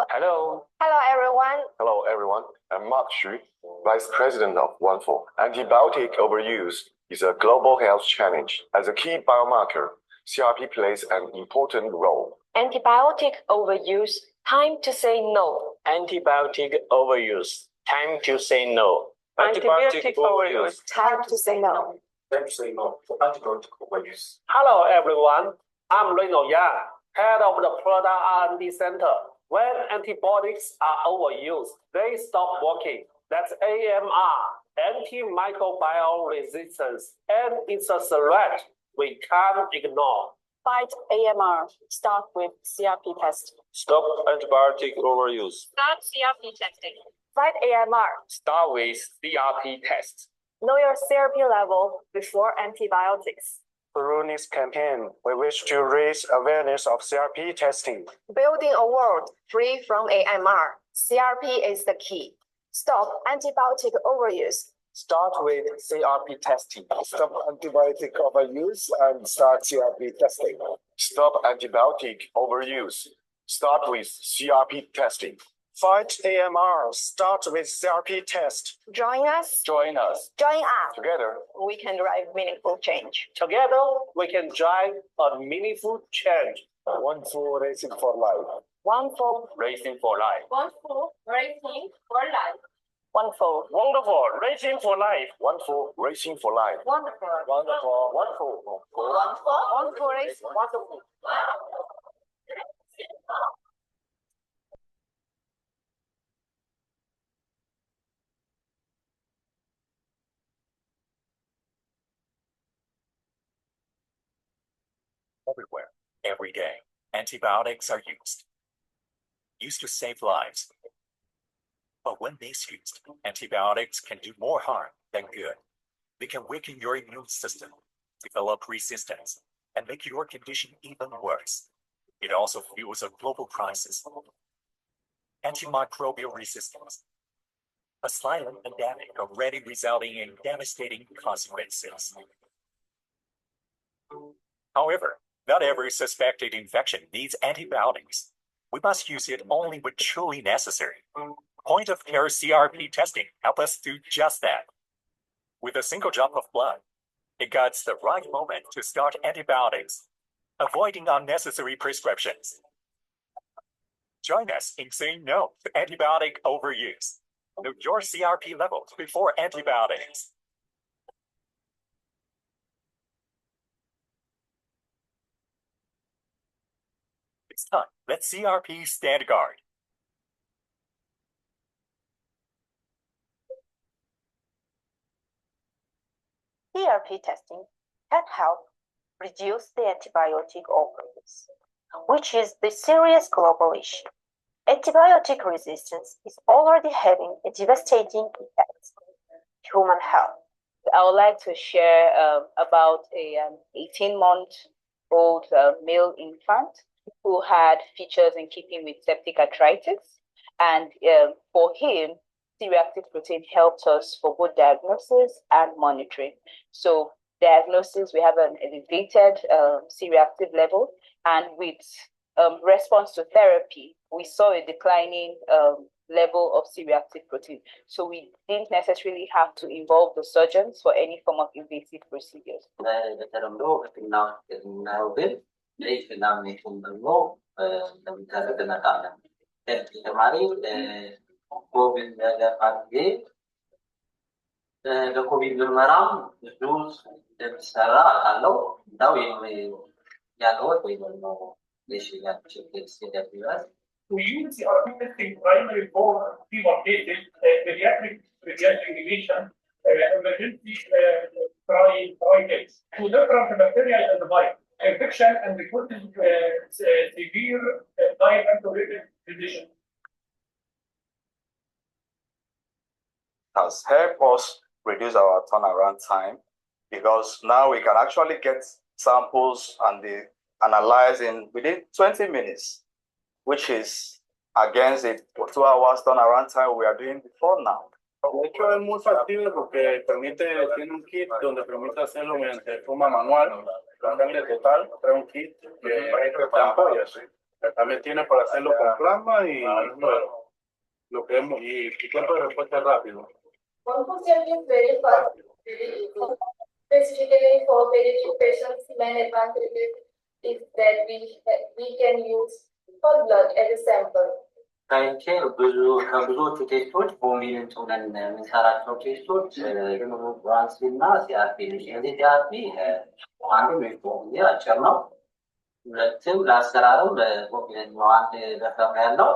Hello. Hello, everyone. Hello, everyone. I'm Mark Xu, Vice President of Wondfo. Antibiotic overuse is a global health challenge. As a key biomarker, CRP plays an important role. Antibiotic overuse, time to say no. Antibiotic overuse. Time to say no. Antibiotic overuse, time to say no. Time to say no for antibiotic overuse. Hello, everyone. I'm Reno Yang, head of the Product R&D Center. When antibiotics are overused, they stop working. That's AMR, antimicrobial resistance, and it's a threat we can't ignore. Fight AMR. Start with CRP testing. Stop antibiotic overuse. Start CRP testing. Fight AMR. Start with CRP test. Know your CRP level before antibiotics. Through this campaign, we wish to raise awareness of CRP testing. Building a world free from AMR. CRP is the key. Stop antibiotic overuse. Start with CRP testing. Stop antibiotic overuse and start CRP testing. Stop antibiotic overuse. Start with CRP testing. Fight AMR. Start with CRP test. Join us. Join us. Join us. Together, We can drive meaningful change. Together, we can drive a meaningful change. Wondfo Racing for Life. Wondful. Racing for life. Wondful racing for life. Wondful. Wonderful, racing for life. Wondfo Racing for Life. Wonderful. Wonderful. Wondful. Wondful racing. Wonderful. Everywhere, every day, antibiotics are used to save lives. But when misused, antibiotics can do more harm than good. They can weaken your immune system, develop resistance, and make your condition even worse. It also fuels a global crisis. Antimicrobial resistance, a silent pandemic already resulting in devastating consequences. However, not every suspected infection needs antibiotics. We must use it only when truly necessary. Point-of-care CRP testing helps us do just that. With a single drop of blood, it guides the right moment to start antibiotics, avoiding unnecessary prescriptions. Join us in saying no to antibiotic overuse. Know your CRP levels before antibiotics. It's time. Let CRP stand guard. CRP testing can help reduce the antibiotic overuse, which is the serious global issue. Antibiotic resistance is already having a devastating effect on human health. I would like to share about an 18-month-old male infant who had features in keeping with septic arthritis. And for him, C-reactive protein helped us for both diagnosis and monitoring. So diagnosis, we have an elevated C-reactive level, and with response to therapy, we saw a declining level of C-reactive protein. So we didn't necessarily have to involve the surgeons for any form of invasive procedures. ለኮቪድ ምርመራም ብዙ እንደሚሰራ አውቃለሁ። እንዳው ያለወት ወይ ደግሞ የሽያጭ ችግር ሲደርስ We use the CRP testing primary for fever cases, pediatric division, emergency case. To different bacteria and the virus, infection and reported severe diet-related condition. Has helped us reduce our turnaround time because now we can actually get samples and they analyze in within 20 minutes, which is against the 2 hours turnaround time we are doing before now. De hecho, es muy factible porque tiene un kit donde permite hacerlo mediante forma manual, la sangre total, trae un kit de ampollas. También tiene para hacerlo con plasma y bueno, lo que hemos, y tiempo de respuesta rápido. Wondfo is very fast, very easy. Specifically for pediatric patients, main advantage is that we can use whole blood as a sample. ከብዙዎቹ ቴስቶች ኮምቢኔንት ሆነን የምንሰራቸው ቴስቶች ራንሲ እና ሲአርፒ ነው። የዚህ ሲአርፒ አንዱ ጊዜ አጭር ነው፣ ሁለትም ለአሰራርም ኮምቢኔንት ነው። አንድ በፈም ያለው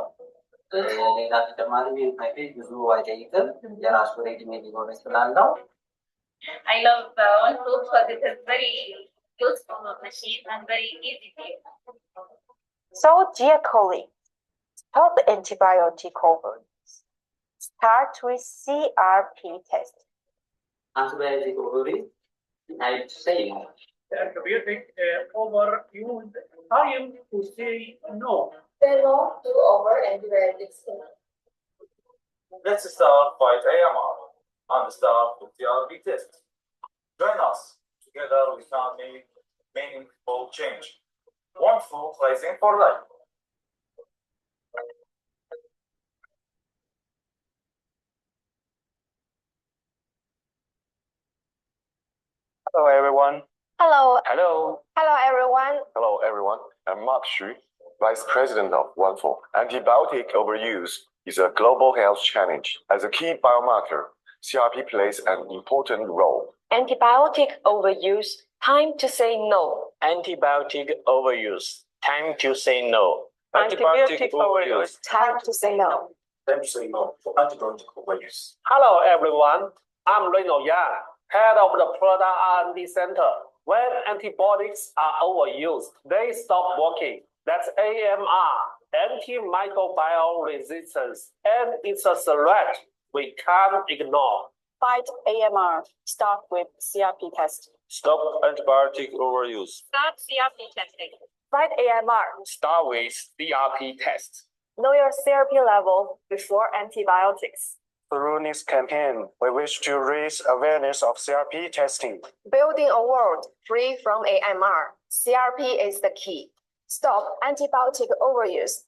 ሌላ ተጨማሪ ቬሪፋይፔጅ ብዙ አይጠይቅም። የራሱ ሬድሜድ ሊሆን ስላለው I love Wondfo because it is very useful machine and very easy to use. So, dear colleagues, stop antibiotic overuse. Start with CRP testing. Antibiotic overuse, I'd say no. Antibiotic overuse, time to say no. Say no to over antibiotics. Let's start by AMR and start with the CRP test. Join us. Together we can make meaningful change. Wondfo Rising for Life. Hello, everyone. Hello. Hello. Hello, everyone. Hello, everyone. I'm Mark Xu, Vice President of Wondfo. Antibiotic overuse is a global health challenge. As a key biomarker, CRP plays an important role. Antibiotic overuse, time to say no. Antibiotic overuse. Time to say no. Antibiotic overuse, time to say no. Time to say no for antibiotic overuse. Hello, everyone. I'm Reno Yang, head of the Product R&D Center. When antibiotics are overused, they stop working. That's AMR, antimicrobial resistance, and it's a threat we can't ignore. Fight AMR. Start with CRP testing. Stop antibiotic overuse. Start CRP testing. Fight AMR. Start with CRP test. Know your CRP level before antibiotics. Through this campaign, we wish to raise awareness of CRP testing. Building a world free from AMR. CRP is the key. Stop antibiotic overuse.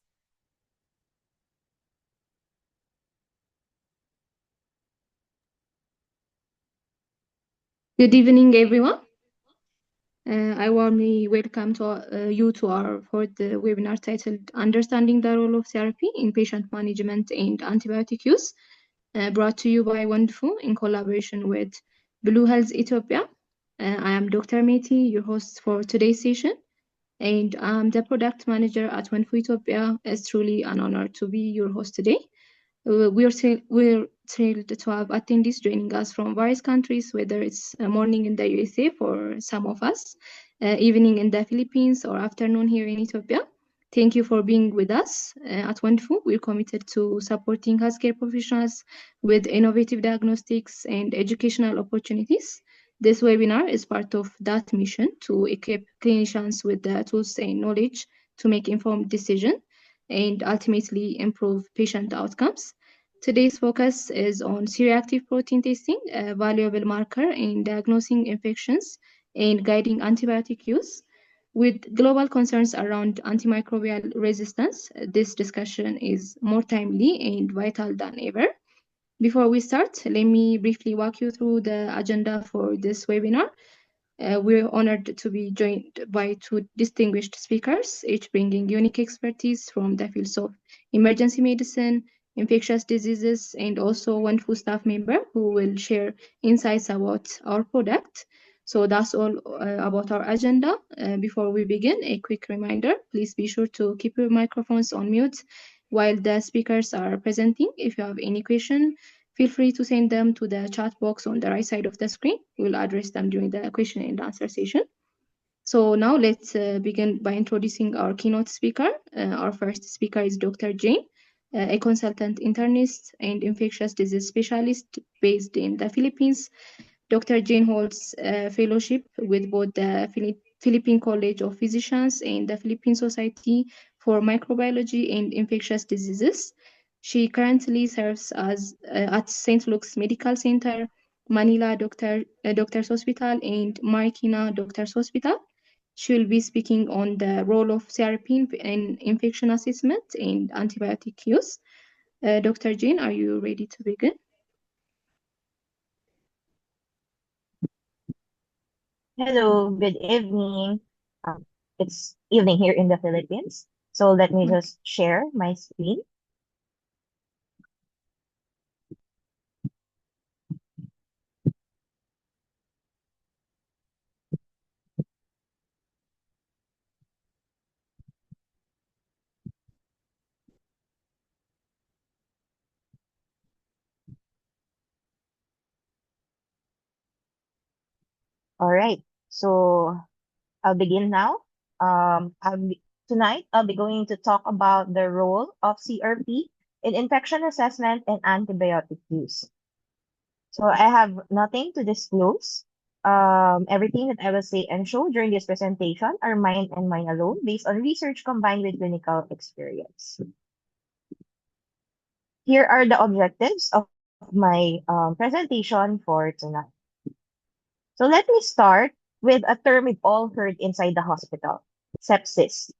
Good evening, everyone. I warmly welcome you to our fourth webinar titled Understanding the Role of CRP in Patient Management and Antibiotic Use, brought to you by Wondfo in collaboration with Wondfo Ethiopia. I am Dr. Meti, your host for today's session, and I'm the product manager at Wondfo Ethiopia. It's truly an honor to be your host today. We're thrilled to have attendees joining us from various countries, whether it's morning in the USA for some of us, evening in the Philippines, or afternoon here in Ethiopia. Thank you for being with us. At Wondfo, we're committed to supporting healthcare professionals with innovative diagnostics and educational opportunities. This webinar is part of that mission to equip clinicians with the tools and knowledge to make informed decisions and ultimately improve patient outcomes. Today's focus is on C-reactive protein testing, a valuable marker in diagnosing infections and guiding antibiotic use. With global concerns around antimicrobial resistance, this discussion is more timely and vital than ever. Before we start, let me briefly walk you through the agenda for this webinar. We're honored to be joined by two distinguished speakers, each bringing unique expertise from the fields of emergency medicine, infectious diseases, and also Wondfo staff member who will share insights about our product. So that's all about our agenda. Before we begin, a quick reminder, please be sure to keep your microphones on mute while the speakers are presenting. If you have any question, feel free to send them to the chat box on the right side of the screen. We'll address them during the question and answer session. So now let's begin by introducing our keynote speaker. Our first speaker is Dr. Jane, a consultant internist and infectious disease specialist based in the Philippines. Dr. Jane holds a fellowship with both the Philippine College of Physicians and the Philippine Society for Microbiology and Infectious Diseases. She currently serves as at St. Luke's Medical Center, Manila Doctors Hospital, and Marikina Doctors Hospital. She will be speaking on the role of CRP in infection assessment and antibiotic use. Dr. Jane, are you ready to begin? Hello, good evening. It's evening here in the Philippines. So let me just share my screen. All right. So I'll begin now. Tonight I'll be going to talk about the role of CRP in infection assessment and antibiotic use. So I have nothing to disclose. Everything that I will say and show during this presentation are mine and mine alone, based on research combined with clinical experience. Here are the objectives of my presentation for tonight. So let me start with a term we've all heard inside the hospital: sepsis.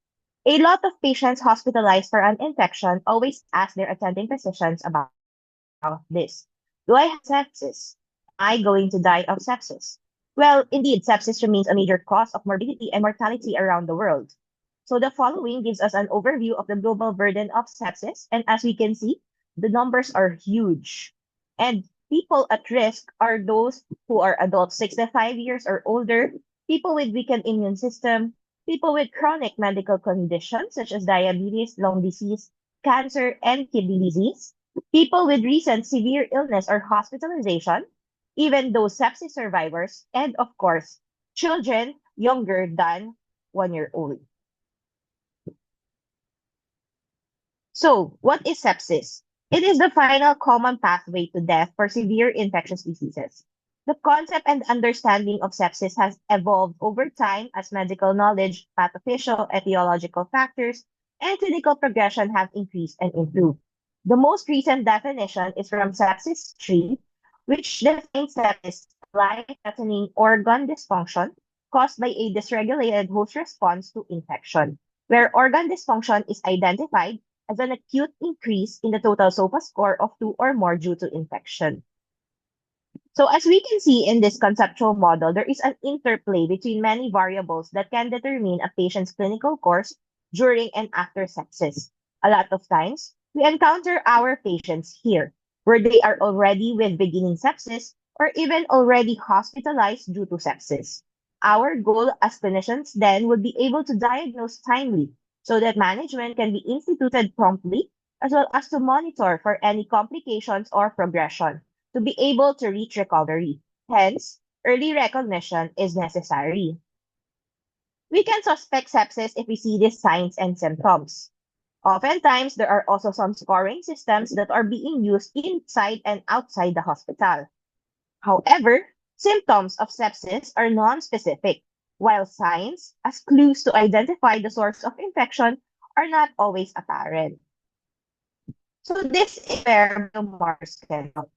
A lot of patients hospitalized for an infection always ask their attending physicians about this. Do I have sepsis? Am I going to die of sepsis? Well, indeed, sepsis remains a major cause of morbidity and mortality around the world. So the following gives us an overview of the global burden of sepsis. And as we can see, the numbers are huge. And people at risk are those who are adults 65 years or older, people with weakened immune system, people with chronic medical conditions such as diabetes, lung disease, cancer, and kidney disease, people with recent severe illness or hospitalization, even those sepsis survivors, and of course, children younger than 1 year old. So, what is sepsis? It is the final common pathway to death for severe infectious diseases. The concept and understanding of sepsis has evolved over time as medical knowledge, pathophysical, etiological factors, and clinical progression have increased and improved. The most recent definition is from Sepsis 3, which defines sepsis as life-threatening organ dysfunction caused by a dysregulated host response to infection, where organ dysfunction is identified as an acute increase in the total SOFA score of 2 or more due to infection. So as we can see in this conceptual model, there is an interplay between many variables that can determine a patient's clinical course during and after sepsis. A lot of times, we encounter our patients here, where they are already with beginning sepsis or even already hospitalized due to sepsis. Our goal as clinicians then would be able to diagnose timely so that management can be instituted promptly, as well as to monitor for any complications or progression to be able to reach recovery. Hence, early recognition is necessary. We can suspect sepsis if we see these signs and symptoms. Oftentimes, there are also some scoring systems that are being used inside and outside the hospital. However, symptoms of sepsis are non-specific, while signs, as clues to identify the source of infection, are not always apparent. So this is where biomarkers can help.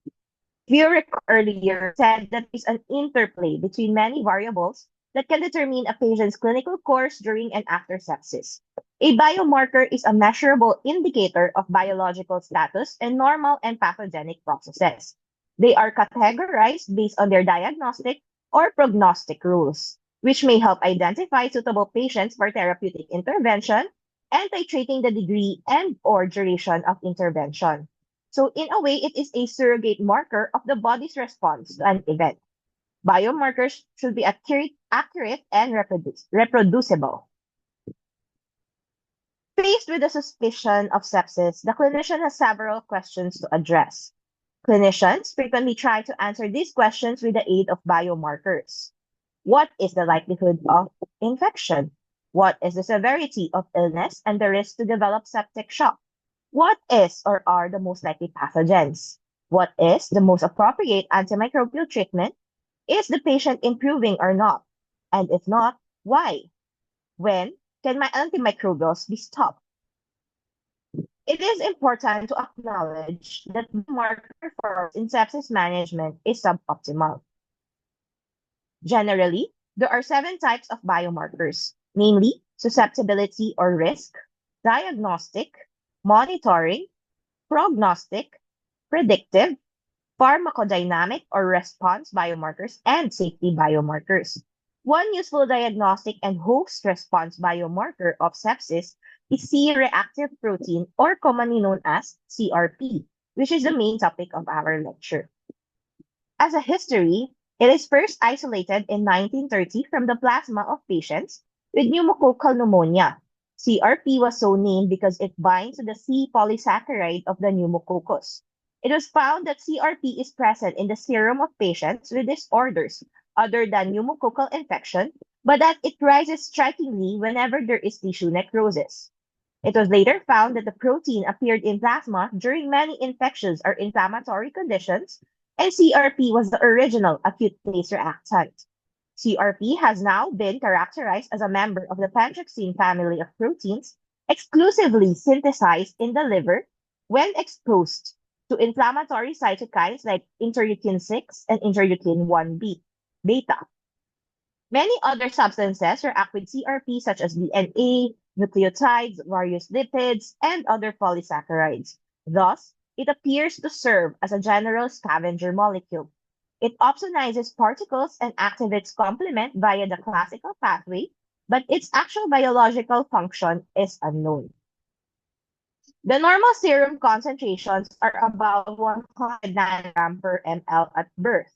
If you recall earlier, said that there is an interplay between many variables that can determine a patient's clinical course during and after sepsis. A biomarker is a measurable indicator of biological status and normal and pathogenic processes. They are categorized based on their diagnostic or prognostic rules, which may help identify suitable patients for therapeutic intervention and titrating the degree and or duration of intervention. So in a way, it is a surrogate marker of the body's response to an event. Biomarkers should be accurate and reproducible. Faced with the suspicion of sepsis, the clinician has several questions to address. Clinicians frequently try to answer these questions with the aid of biomarkers. What is the likelihood of infection? What is the severity of illness and the risk to develop septic shock? What is or are the most likely pathogens? What is the most appropriate antimicrobial treatment? Is the patient improving or not? And if not, why? When can my antimicrobials be stopped? It is important to acknowledge that biomarker performance in sepsis management is suboptimal. Generally, There are 7 types of biomarkers, namely susceptibility or risk, diagnostic, monitoring, prognostic, predictive, pharmacodynamic or response biomarkers, and safety biomarkers. One useful diagnostic and host response biomarker of sepsis is C-reactive protein, or commonly known as CRP, which is the main topic of our lecture. As a history, it is first isolated in 1930 from the plasma of patients with pneumococcal pneumonia. CRP was so named because it binds to the C polysaccharide of the pneumococcus. It was found that CRP is present in the serum of patients with disorders other than pneumococcal infection, but that it rises strikingly whenever there is tissue necrosis. It was later found that the protein appeared in plasma during many infectious or inflammatory conditions, and CRP was the original acute phase reactant. CRP has now been characterized as a member of the pentrypsin family of proteins exclusively synthesized in the liver when exposed to inflammatory cytokines like interleukin 6 and interleukin 1 beta. Many other substances react with CRP, such as DNA, nucleotides, various lipids, and other polysaccharides. Thus, it appears to serve as a general scavenger molecule. It opsonizes particles and activates complement via the classical pathway, but its actual biological function is unknown. The normal serum concentrations are about 100 nanogram per ml at birth,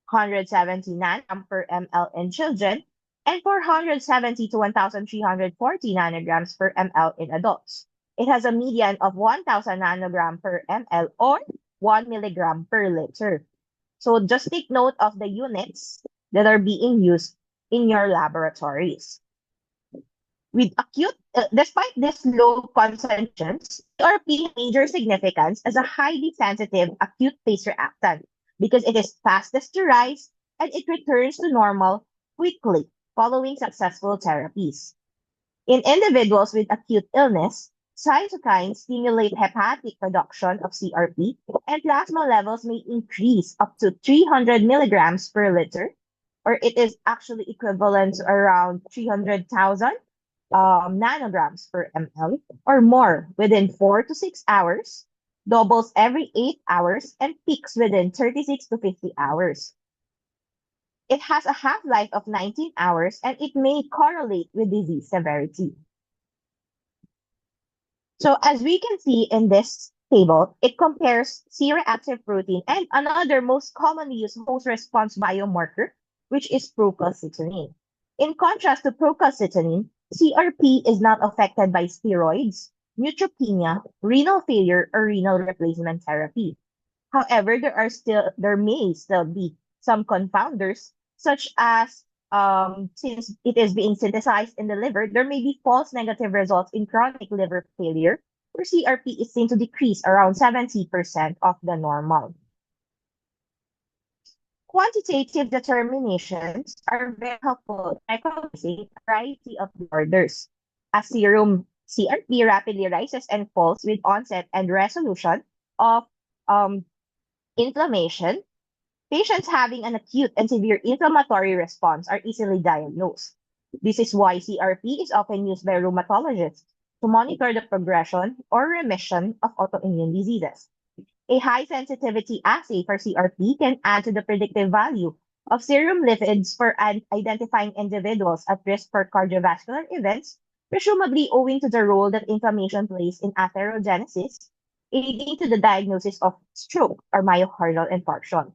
170 nanogram per ml in children, and 470 to 1,340 nanograms per ml in adults. It has a median of 1,000 nanogram per ml, or 1 milligram per liter. So just take note of the units that are being used in your laboratories. Despite these low concentrations, CRP has major significance as a highly sensitive acute phase reactant because it is fastest to rise and it returns to normal quickly following successful therapies. In individuals with acute illness, cytokines stimulate hepatic production of CRP, and plasma levels may increase up to 300 milligrams per liter, or it is actually equivalent to around 300,000 nanograms per ml or more within 4 to 6 hours, doubles every 8 hours, and peaks within 36 to 50 hours. It has a half-life of 19 hours, and it may correlate with disease severity. So as we can see in this table, it compares C-reactive protein and another most commonly used host response biomarker, which is procalcitonin. In contrast to procalcitonin, CRP is not affected by steroids, neutropenia, renal failure, or renal replacement therapy. However, there may still be some confounders, such as since it is being synthesized in the liver, there may be false negative results in chronic liver failure, where CRP is seen to decrease around 70% of the normal. Quantitative determinations are very helpful in recognizing a variety of disorders. As serum CRP rapidly rises and falls with onset and resolution of inflammation, patients having an acute and severe inflammatory response are easily diagnosed. This is why CRP is often used by rheumatologists to monitor the progression or remission of autoimmune diseases. A high sensitivity assay for CRP can add to the predictive value of serum lipids for identifying individuals at risk for cardiovascular events, presumably owing to the role that inflammation plays in atherogenesis, aiding to the diagnosis of stroke or myocardial infarction.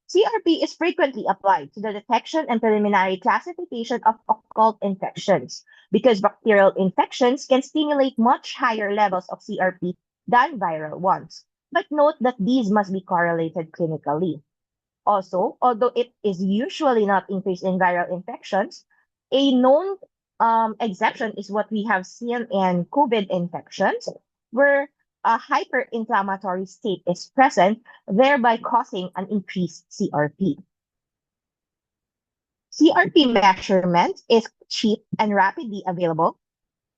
CRP is frequently applied to the detection and preliminary classification of occult infections because bacterial infections can stimulate much higher levels of CRP than viral ones. But note that these must be correlated clinically. Also, although it is usually not increased in viral infections, a known exception is what we have seen in COVID infections, where a hyperinflammatory state is present, thereby causing an increased CRP. CRP measurement is cheap and rapidly available,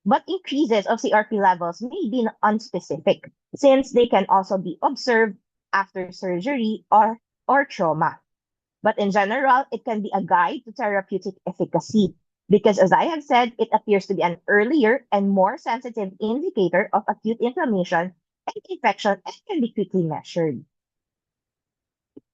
but increases of CRP levels may be unspecific, since they can also be observed after surgery or trauma. But in general, it can be a guide to therapeutic efficacy because, as I have said, it appears to be an earlier and more sensitive indicator of acute inflammation and infection and can be quickly measured.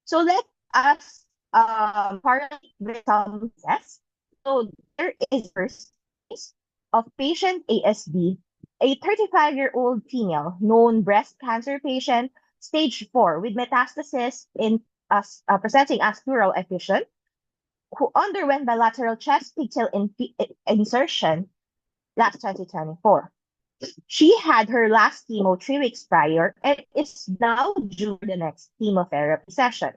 So let us correlate with some tests. So there is first case of patient ASD, a 35-year-old female, known breast cancer patient, stage 4, with metastasis in presenting as pleural effusion, who underwent bilateral chest pigtail insertion last 2024. She had her last chemo 3 weeks prior and is now due for the next chemotherapy session.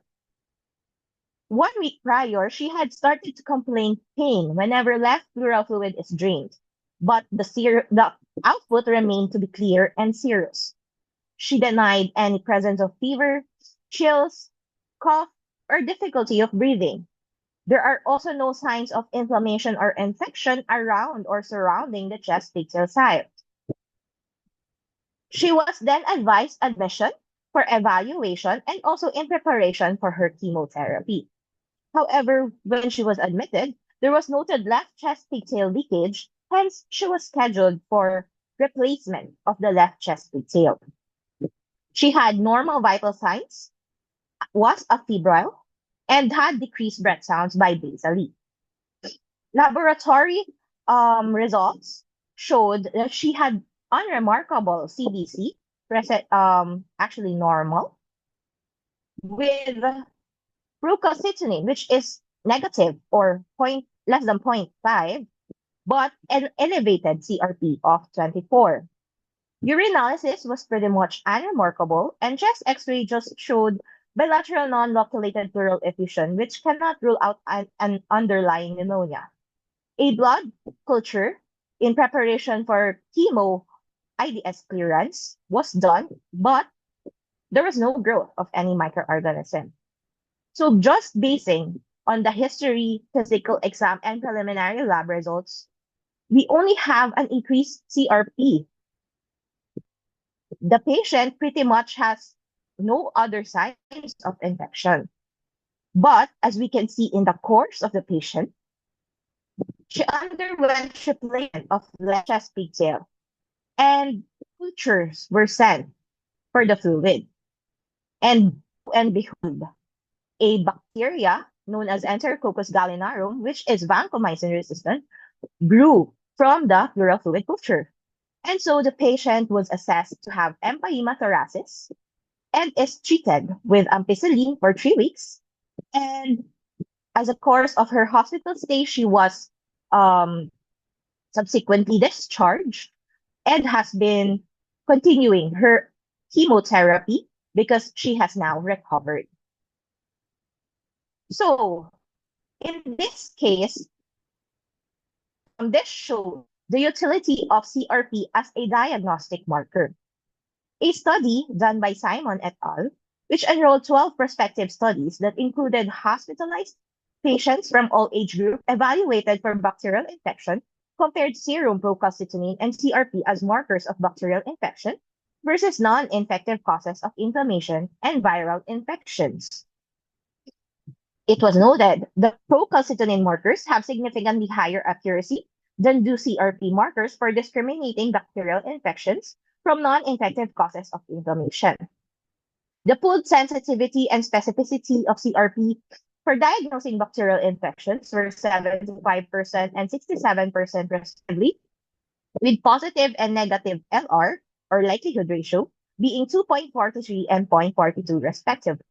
1 week prior, she had started to complain pain whenever left pleural fluid is drained, but the output remained to be clear and serous. She denied any presence of fever, chills, cough, or difficulty of breathing. There are also no signs of inflammation or infection around or surrounding the chest pigtail site. She was then advised admission for evaluation and also in preparation for her chemotherapy. However, when she was admitted, there was noted left chest pigtail leakage, hence she was scheduled for replacement of the left chest pigtail. She had normal vital signs, was afebrile, and had decreased breath sounds bisally. Laboratory results showed that she had unremarkable CBC, actually normal, with procalcitonin, which is negative or less than 0.5, but an elevated CRP of 24. Urinalysis was pretty much unremarkable, and chest X-ray just showed bilateral non-loculated pleural effusion, which cannot rule out an underlying pneumonia. A blood culture in preparation for chemo IDS clearance was done, but there was no growth of any microorganism. So just basing on the history, physical exam, and preliminary lab results, we only have an increased CRP. The patient pretty much has no other signs of infection. But as we can see in the course of the patient, she underwent replacement of left chest pigtail, and cultures were sent for the fluid. And behold, a bacteria known as Enterococcus gallinarum, which is vancomycin resistant, grew from the pleural fluid culture. And so the patient was assessed to have empyema thoracis and is treated with ampicillin for 3 weeks. And as a course of her hospital stay, she was subsequently discharged and has been continuing her chemotherapy because she has now recovered. So, in this case, this shows the utility of CRP as a diagnostic marker. A study done by Simon et al., which enrolled 12 prospective studies that included hospitalized patients from all age groups evaluated for bacterial infection, compared serum procalcitonin and CRP as markers of bacterial infection versus non-infective causes of inflammation and viral infections. It was noted that procalcitonin markers have significantly higher accuracy than do CRP markers for discriminating bacterial infections from non-infective causes of inflammation. The pooled sensitivity and specificity of CRP for diagnosing bacterial infections were 75% and 67% respectively, with positive and negative LR, or likelihood ratio, being 2.43 and 0.42 respectively.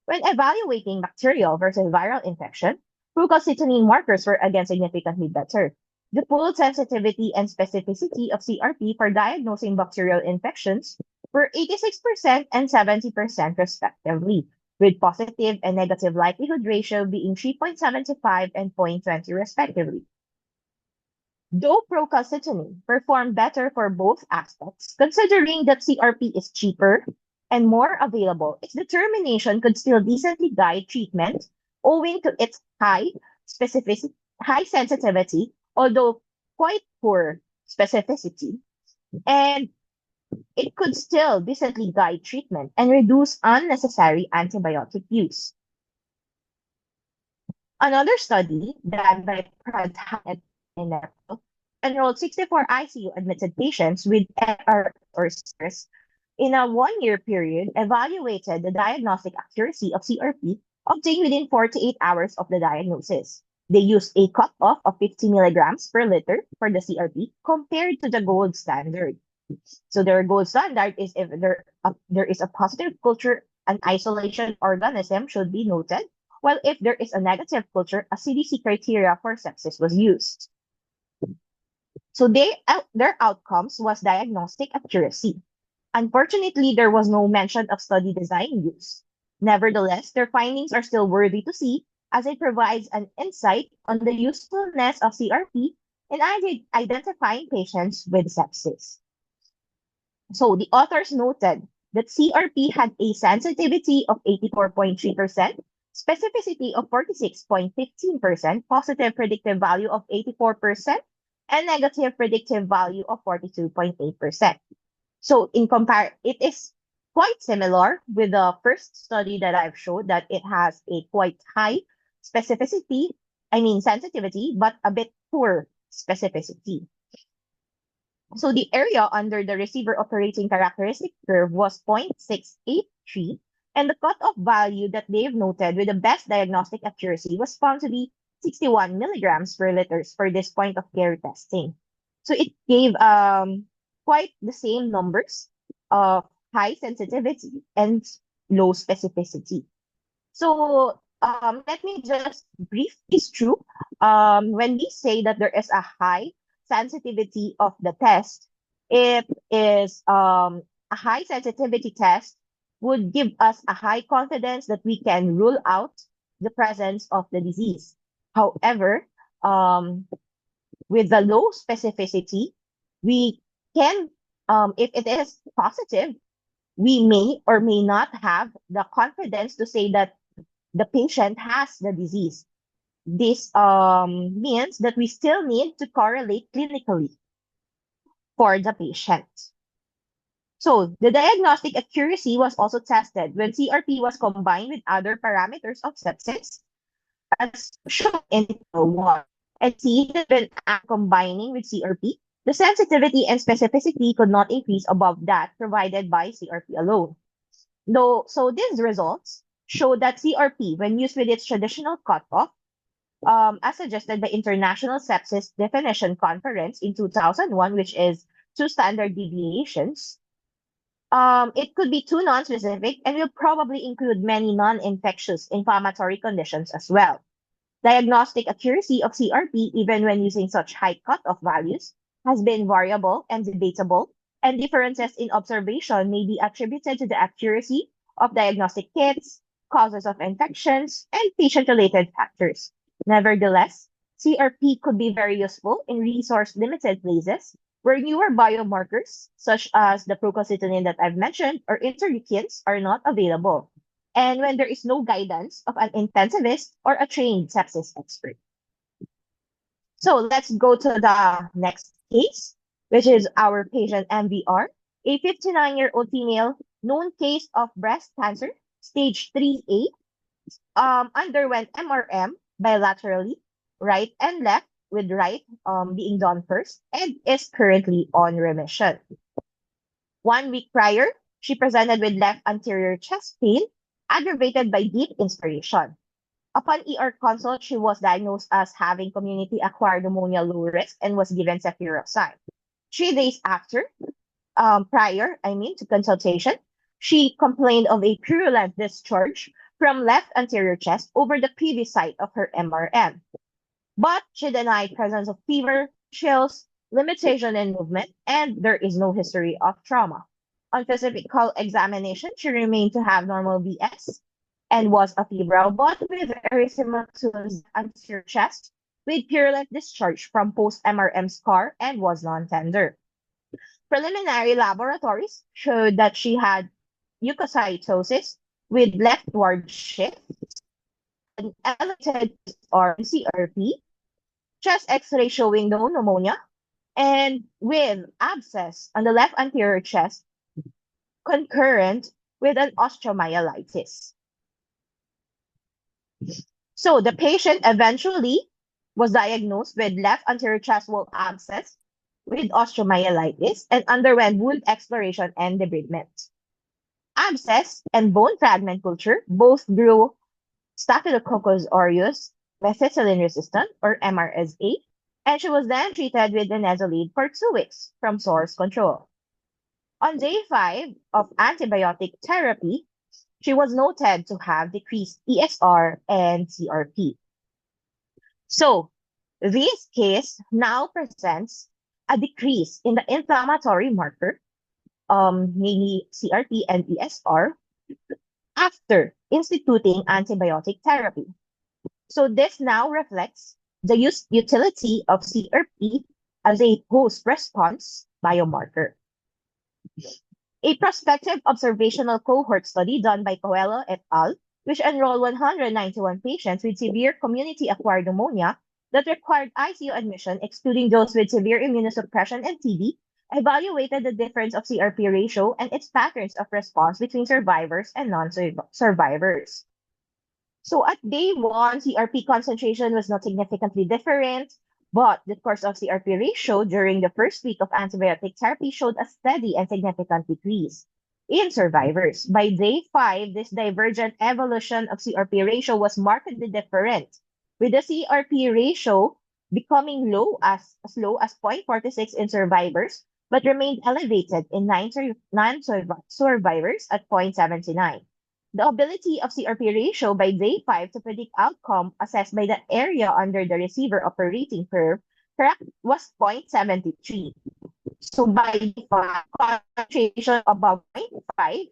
When evaluating bacterial versus viral infection, procalcitonin markers were again significantly better. The pooled sensitivity and specificity of CRP for diagnosing bacterial infections were 86% and 70% respectively, with positive and negative likelihood ratio being 3.75 and 0.20 respectively. Though procalcitonin performed better for both aspects, considering that CRP is cheaper and more available, its determination could still decently guide treatment owing to its high sensitivity, although quite poor specificity, and it could still decently guide treatment and reduce unnecessary antibiotic use. Another study done by Pradhan and Nepal enrolled 64 ICU admitted patients with MR or SARS in a 1-year period, evaluated the diagnostic accuracy of CRP obtained within 48 hours of the diagnosis. They used a cutoff of 50 milligrams per liter for the CRP compared to the gold standard. So their gold standard is if there is a positive culture, an isolation organism should be noted, while if there is a negative culture, a CDC criteria for sepsis was used. So their outcomes was diagnostic accuracy. Unfortunately, there was no mention of study design used. Nevertheless, their findings are still worthy to see as it provides an insight on the usefulness of CRP in identifying patients with sepsis. So the authors noted that CRP had a sensitivity of 84.3%, specificity of 46.15%, positive predictive value of 84%, and negative predictive value of 42.8%. So it is quite similar with the first study that I've showed that it has a quite high sensitivity, but a bit poor specificity. So the area under the receiver operating characteristic curve was 0.683, and the cutoff value that they've noted with the best diagnostic accuracy was found to be 61 milligrams per liter for this point of care testing. So it gave quite the same numbers of high sensitivity and low specificity. So let me just brief this through. When we say that there is a high sensitivity of the test, it is a high sensitivity test would give us a high confidence that we can rule out the presence of the disease. However, with the low specificity, we can, if it is positive, we may or may not have the confidence to say that the patient has the disease. This means that we still need to correlate clinically for the patient. So the diagnostic accuracy was also tested when CRP was combined with other parameters of sepsis, as shown in Figure 1. And see that when combining with CRP, the sensitivity and specificity could not increase above that provided by CRP alone. So these results show that CRP, when used with its traditional cutoff, as suggested by International Sepsis Definition Conference in 2001, which is 2 standard deviations, it could be too non-specific and will probably include many non-infectious inflammatory conditions as well. Diagnostic accuracy of CRP, even when using such high cutoff values, has been variable and debatable, and differences in observation may be attributed to the accuracy of diagnostic kits, causes of infections, and patient-related factors. Nevertheless, CRP could be very useful in resource-limited places where newer biomarkers, such as the procalcitonin that I've mentioned, or interleukins, are not available, and when there is no guidance of an intensivist or a trained sepsis expert. So let's go to the next case, which is our patient MVR, a 59-year-old female, known case of breast cancer, stage 3A, underwent MRM bilaterally, right and left, with right being done first, and is currently on remission. 1 week prior, she presented with left anterior chest pain, aggravated by deep inspiration. Upon ER consult, she was diagnosed as having community-acquired pneumonia low risk and was given cefuroxime. 3 days prior to consultation, she complained of a purulent discharge from left anterior chest over the previous site of her MRM. But she denied presence of fever, chills, limitation in movement, and there is no history of trauma. On physical examination, she remained to have normal VS and was a febrile, but with erythematous anterior chest with purulent discharge from post-MRM scar and was non-tender. Preliminary laboratories showed that she had leukocytosis with leftward shift, an elevated CRP, chest X-ray showing no pneumonia, and with abscess on the left anterior chest concurrent with an osteomyelitis. So the patient eventually was diagnosed with left anterior chest wall abscess with osteomyelitis and underwent wound exploration and debridement. Abscess and bone fragment culture both grew Staphylococcus aureus methicillin resistant or MRSA, and she was then treated with linezolid for 2 weeks from source control. On day 5 of antibiotic therapy, she was noted to have decreased ESR and CRP. So, this case now presents a decrease in the inflammatory marker, mainly CRP and ESR, after instituting antibiotic therapy. So this now reflects the utility of CRP as a post-response biomarker. A prospective observational cohort study done by Coelho et al., which enrolled 191 patients with severe community-acquired pneumonia that required ICU admission, excluding those with severe immunosuppression and TB, evaluated the difference of CRP ratio and its patterns of response between survivors and non-survivors. So at day 1, CRP concentration was not significantly different, but the course of CRP ratio during the first week of antibiotic therapy showed a steady and significant decrease in survivors. By day 5, this divergent evolution of CRP ratio was markedly different, with the CRP ratio becoming low as low as 0.46 in survivors, but remained elevated in non-survivors at 0.79. The ability of CRP ratio by day 5 to predict outcome assessed by the area under the receiver operating curve was 0.73. So by day 5, concentration above 0.5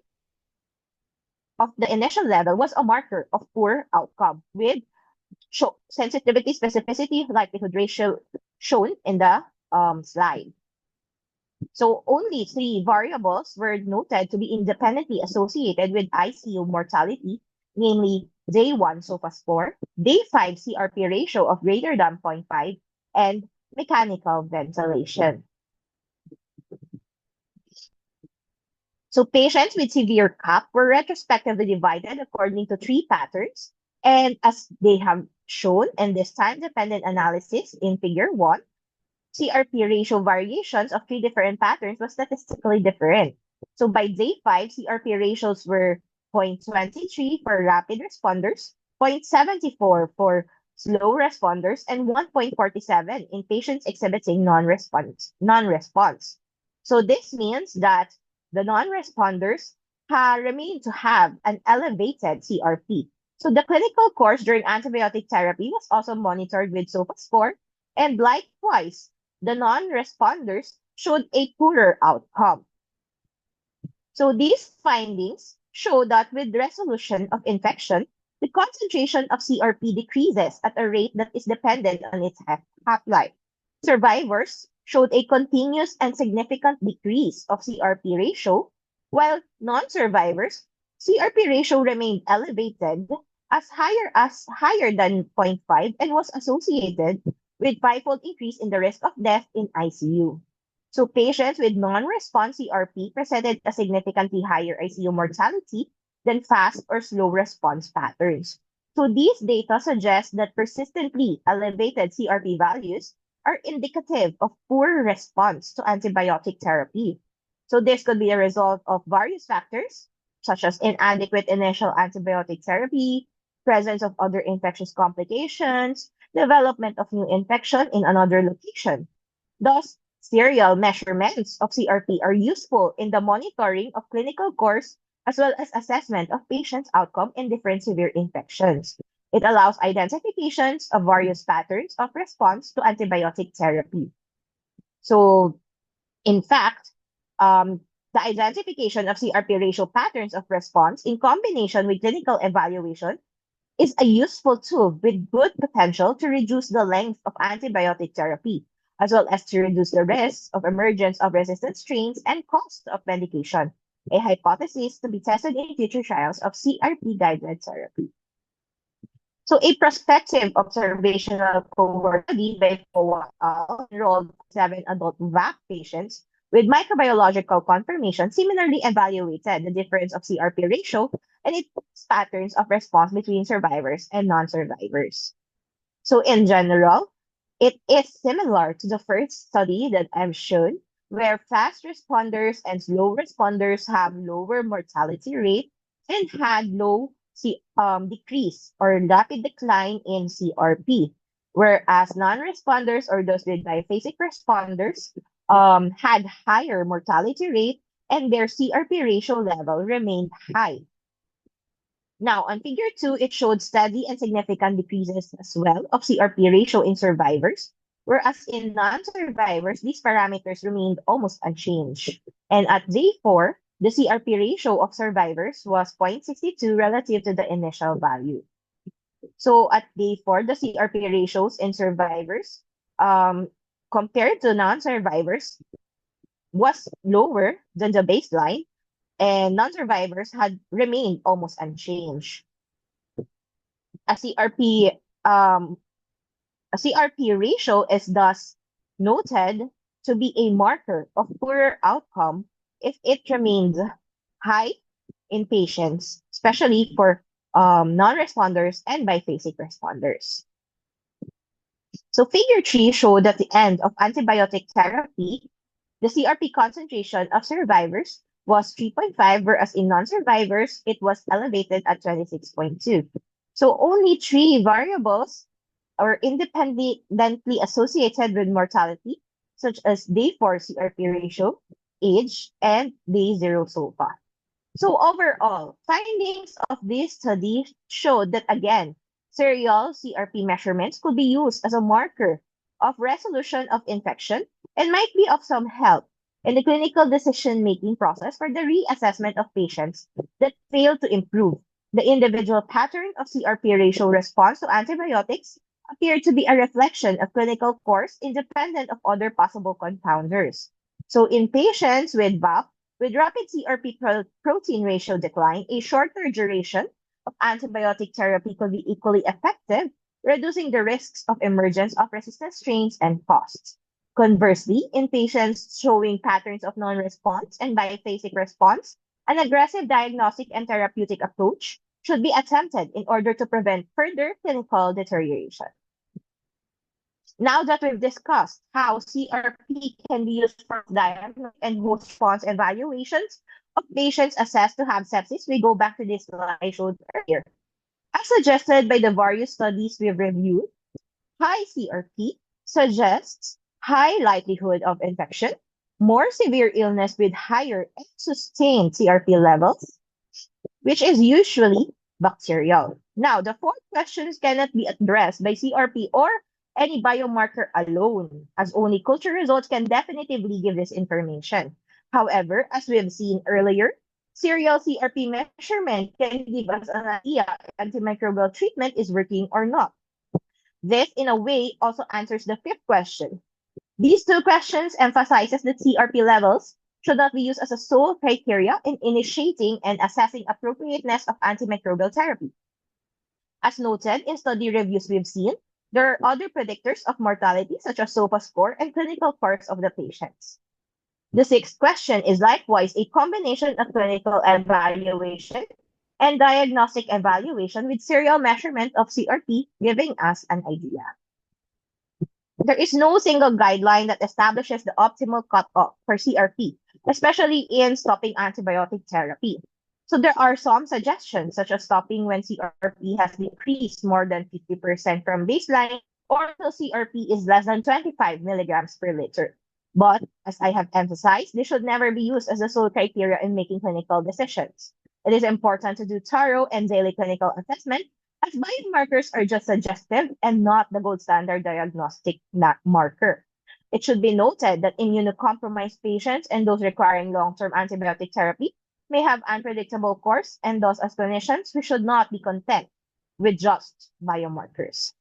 of the initial level was a marker of poor outcome with sensitivity, specificity, likelihood ratio shown in the slide. So only 3 variables were noted to be independently associated with ICU mortality, namely day 1 SOFA score, day 5 CRP ratio of greater than 0.5, and mechanical ventilation. So patients with severe CAP were retrospectively divided according to 3 patterns, and as they have shown in this time-dependent analysis in figure 1, CRP ratio variations of 3 different patterns was statistically different. So by day 5, CRP ratios were 0.23 for rapid responders, 0.74 for slow responders, and 1.47 in patients exhibiting non-response. So this means that the non-responders remain to have an elevated CRP. So the clinical course during antibiotic therapy was also monitored with SOFA score, and likewise, the non-responders showed a poorer outcome. So these findings show that with resolution of infection, the concentration of CRP decreases at a rate that is dependent on its half-life. Survivors showed a continuous and significant decrease of CRP ratio, while non-survivors, CRP ratio remained elevated as higher than 0.5 and was associated with 5-fold increase in the risk of death in ICU. So patients with non-response CRP presented a significantly higher ICU mortality than fast or slow response patterns. So these data suggest that persistently elevated CRP values are indicative of poor response to antibiotic therapy. So this could be a result of various factors, such as inadequate initial antibiotic therapy, presence of other infectious complications, development of new infection in another location. Thus, serial measurements of CRP are useful in the monitoring of clinical course as well as assessment of patients' outcome in different severe infections. It allows identifications of various patterns of response to antibiotic therapy. So, in fact, the identification of CRP ratio patterns of response in combination with clinical evaluation is a useful tool with good potential to reduce the length of antibiotic therapy, as well as to reduce the risk of emergence of resistant strains and cost of medication, a hypothesis to be tested in future trials of CRP-guided therapy. So a prospective observational cohort study by FOA enrolled 7 adult VAC patients with microbiological confirmation similarly evaluated the difference of CRP ratio and its patterns of response between survivors and non-survivors. So in general, it is similar to the first study that I've shown, where fast responders and slow responders have lower mortality rate and had low decrease or rapid decline in CRP, whereas non-responders or those with biphasic responders had higher mortality rate and their CRP ratio level remained high. Now, on figure 2, it showed steady and significant decreases as well of CRP ratio in survivors, whereas in non-survivors, these parameters remained almost unchanged. And at day 4, the CRP ratio of survivors was 0.62 relative to the initial value. So at day 4, the CRP ratios in survivors compared to non-survivors was lower than the baseline, and non-survivors had remained almost unchanged. A CRP ratio is thus noted to be a marker of poorer outcome if it remains high in patients, especially for non-responders and biphasic responders. So figure 3 showed at the end of antibiotic therapy, the CRP concentration of survivors was 3.5, whereas in non-survivors, it was elevated at 26.2. So only 3 variables are independently associated with mortality, such as day 4 CRP ratio, age, and day 0 SOFA. So overall, findings of this study showed that, again, serial CRP measurements could be used as a marker of resolution of infection and might be of some help in the clinical decision-making process for the reassessment of patients that fail to improve. The individual pattern of CRP ratio response to antibiotics appeared to be a reflection of clinical course independent of other possible confounders. So in patients with VAP, with rapid CRP protein ratio decline, a shorter duration of antibiotic therapy could be equally effective, reducing the risks of emergence of resistant strains and costs. Conversely, in patients showing patterns of non-response and biphasic response, an aggressive diagnostic and therapeutic approach should be attempted in order to prevent further clinical deterioration. Now that we've discussed how CRP can be used for diagnostic and response evaluations of patients assessed to have sepsis, we go back to this slide I showed earlier. As suggested by the various studies we've reviewed, high CRP suggests high likelihood of infection, more severe illness with higher and sustained CRP levels, which is usually bacterial. Now, the 4 questions cannot be addressed by CRP or any biomarker alone, as only culture results can definitively give this information. However, as we have seen earlier, serial CRP measurement can give us an idea if antimicrobial treatment is working or not. This, in a way, also answers the 5th question. These 2 questions emphasizes that CRP levels should not be used as a sole criteria in initiating and assessing appropriateness of antimicrobial therapy. As noted in study reviews we've seen, there are other predictors of mortality such as SOFA score and clinical course of the patients. The 6th question is likewise a combination of clinical evaluation and diagnostic evaluation with serial measurement of CRP, giving us an idea. There is no single guideline that establishes the optimal cutoff for CRP, especially in stopping antibiotic therapy. So there are some suggestions, such as stopping when CRP has decreased more than 50% from baseline, or until CRP is less than 25 milligrams per liter. But, as I have emphasized, this should never be used as the sole criteria in making clinical decisions. It is important to do thorough and daily clinical assessment, as biomarkers are just suggestive and not the gold standard diagnostic marker. It should be noted that immunocompromised patients and those requiring long-term antibiotic therapy may have unpredictable course, and thus as clinicians, we should not be content with just biomarkers.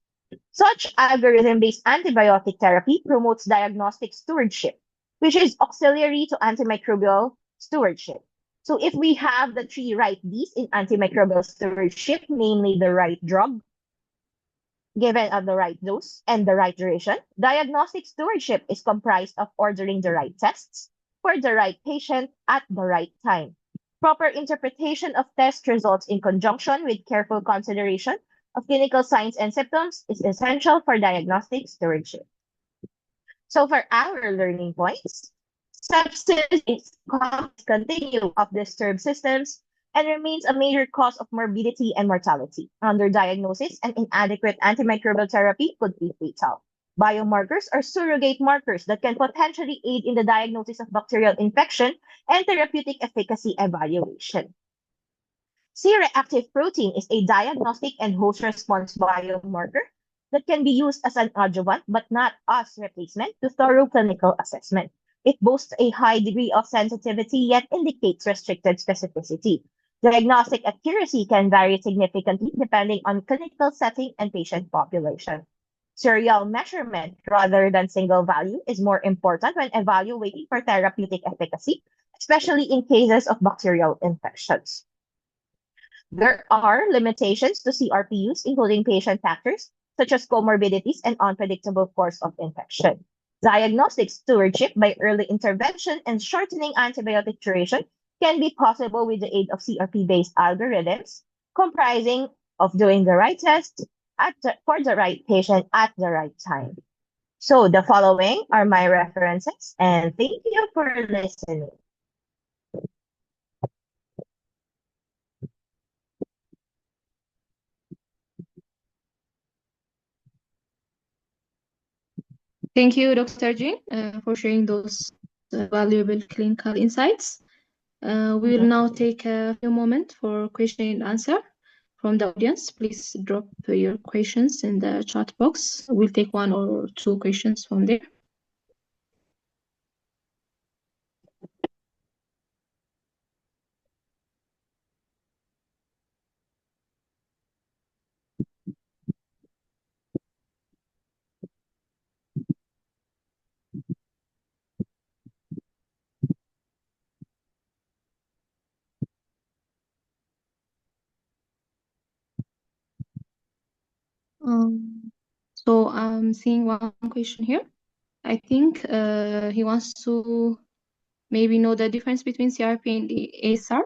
Such algorithm-based antibiotic therapy promotes diagnostic stewardship, which is auxiliary to antimicrobial stewardship. So if we have the 3 right Ds in antimicrobial stewardship, namely the right drug, given at the right dose and the right duration, diagnostic stewardship is comprised of ordering the right tests for the right patient at the right time. Proper interpretation of test results in conjunction with careful consideration of clinical signs and symptoms is essential for diagnostic stewardship. So for our learning points, sepsis is a complex continuum of disturbed systems and remains a major cause of morbidity and mortality. Underdiagnosis and inadequate antimicrobial therapy could be fatal. Biomarkers are surrogate markers that can potentially aid in the diagnosis of bacterial infection and therapeutic efficacy evaluation. C-reactive protein is a diagnostic and host response biomarker that can be used as an adjuvant but not as replacement to thorough clinical assessment. It boasts a high degree of sensitivity yet indicates restricted specificity. Diagnostic accuracy can vary significantly depending on clinical setting and patient population. Serial measurement rather than single value is more important when evaluating for therapeutic efficacy, especially in cases of bacterial infections. There are limitations to CRP use, including patient factors such as comorbidities and unpredictable course of infection. Diagnostic stewardship by early intervention and shortening antibiotic duration can be possible with the aid of CRP-based algorithms, comprising of doing the right test for the right patient at the right time. So the following are my references, and thank you for listening. Thank you, Dr. Jean, for sharing those valuable clinical insights. We will now take a few moments for question and answer from the audience. Please drop your questions in the chat box. We'll take one or two questions from there. So I'm seeing one question here. I think he wants to maybe know the difference between CRP and ASR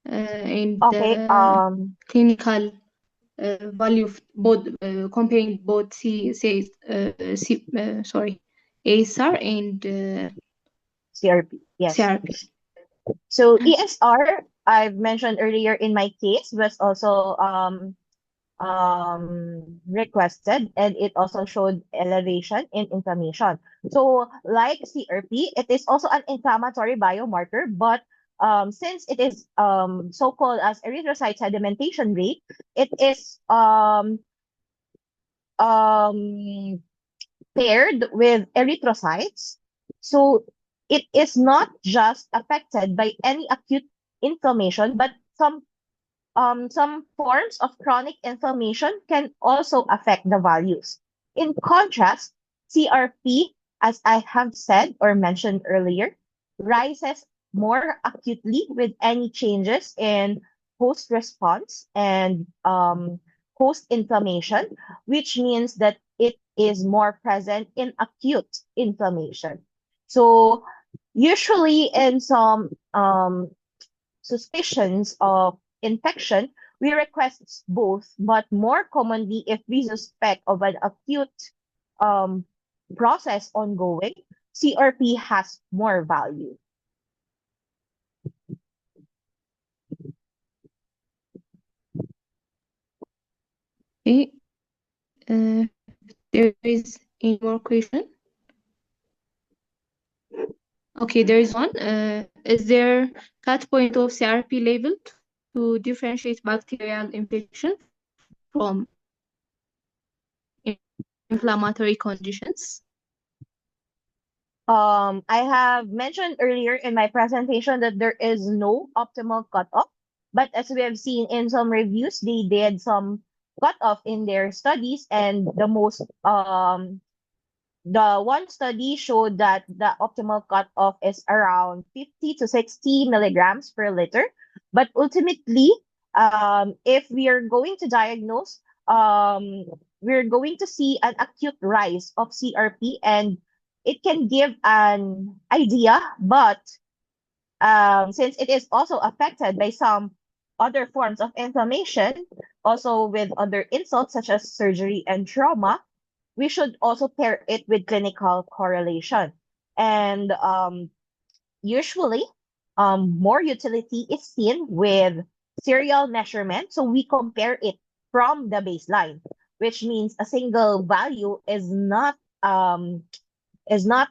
and the clinical value of both, comparing both ASR and CRP. Yes. CRP. So ESR, I've mentioned earlier in my case, was also requested, and it also showed elevation in inflammation. So like CRP, it is also an inflammatory biomarker, but since it is so-called as erythrocyte sedimentation rate, it is paired with erythrocytes. So it is not just affected by any acute inflammation, but some forms of chronic inflammation can also affect the values. In contrast, CRP, as I have said or mentioned earlier, rises more acutely with any changes in host response and host inflammation, which means that it is more present in acute inflammation. So usually in some suspicions of infection, we request both, but more commonly, if we suspect of an acute process ongoing, CRP has more value. Okay. There is any more question? Okay, there is one. Is there cut point of CRP level to differentiate bacterial infection from inflammatory conditions? I have mentioned earlier in my presentation that there is no optimal cutoff, but as we have seen in some reviews, they did some cutoff in their studies, and the one study showed that the optimal cutoff is around 50 to 60 milligrams per liter. But ultimately, if we are going to diagnose, we're going to see an acute rise of CRP, and it can give an idea, but since it is also affected by some other forms of inflammation, also with other insults such as surgery and trauma, we should also pair it with clinical correlation. And usually, more utility is seen with serial measurement. So we compare it from the baseline, which means a single value is not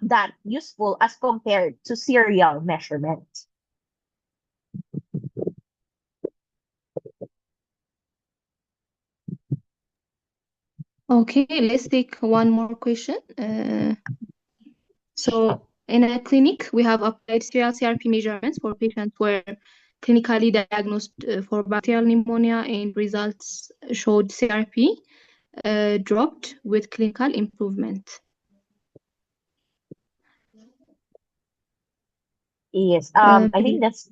that useful as compared to serial measurement. Okay, let's take one more question. So in a clinic, we have applied serial CRP measurements for patients who were clinically diagnosed for bacterial pneumonia, and results showed CRP dropped with clinical improvement. Yes, I think that's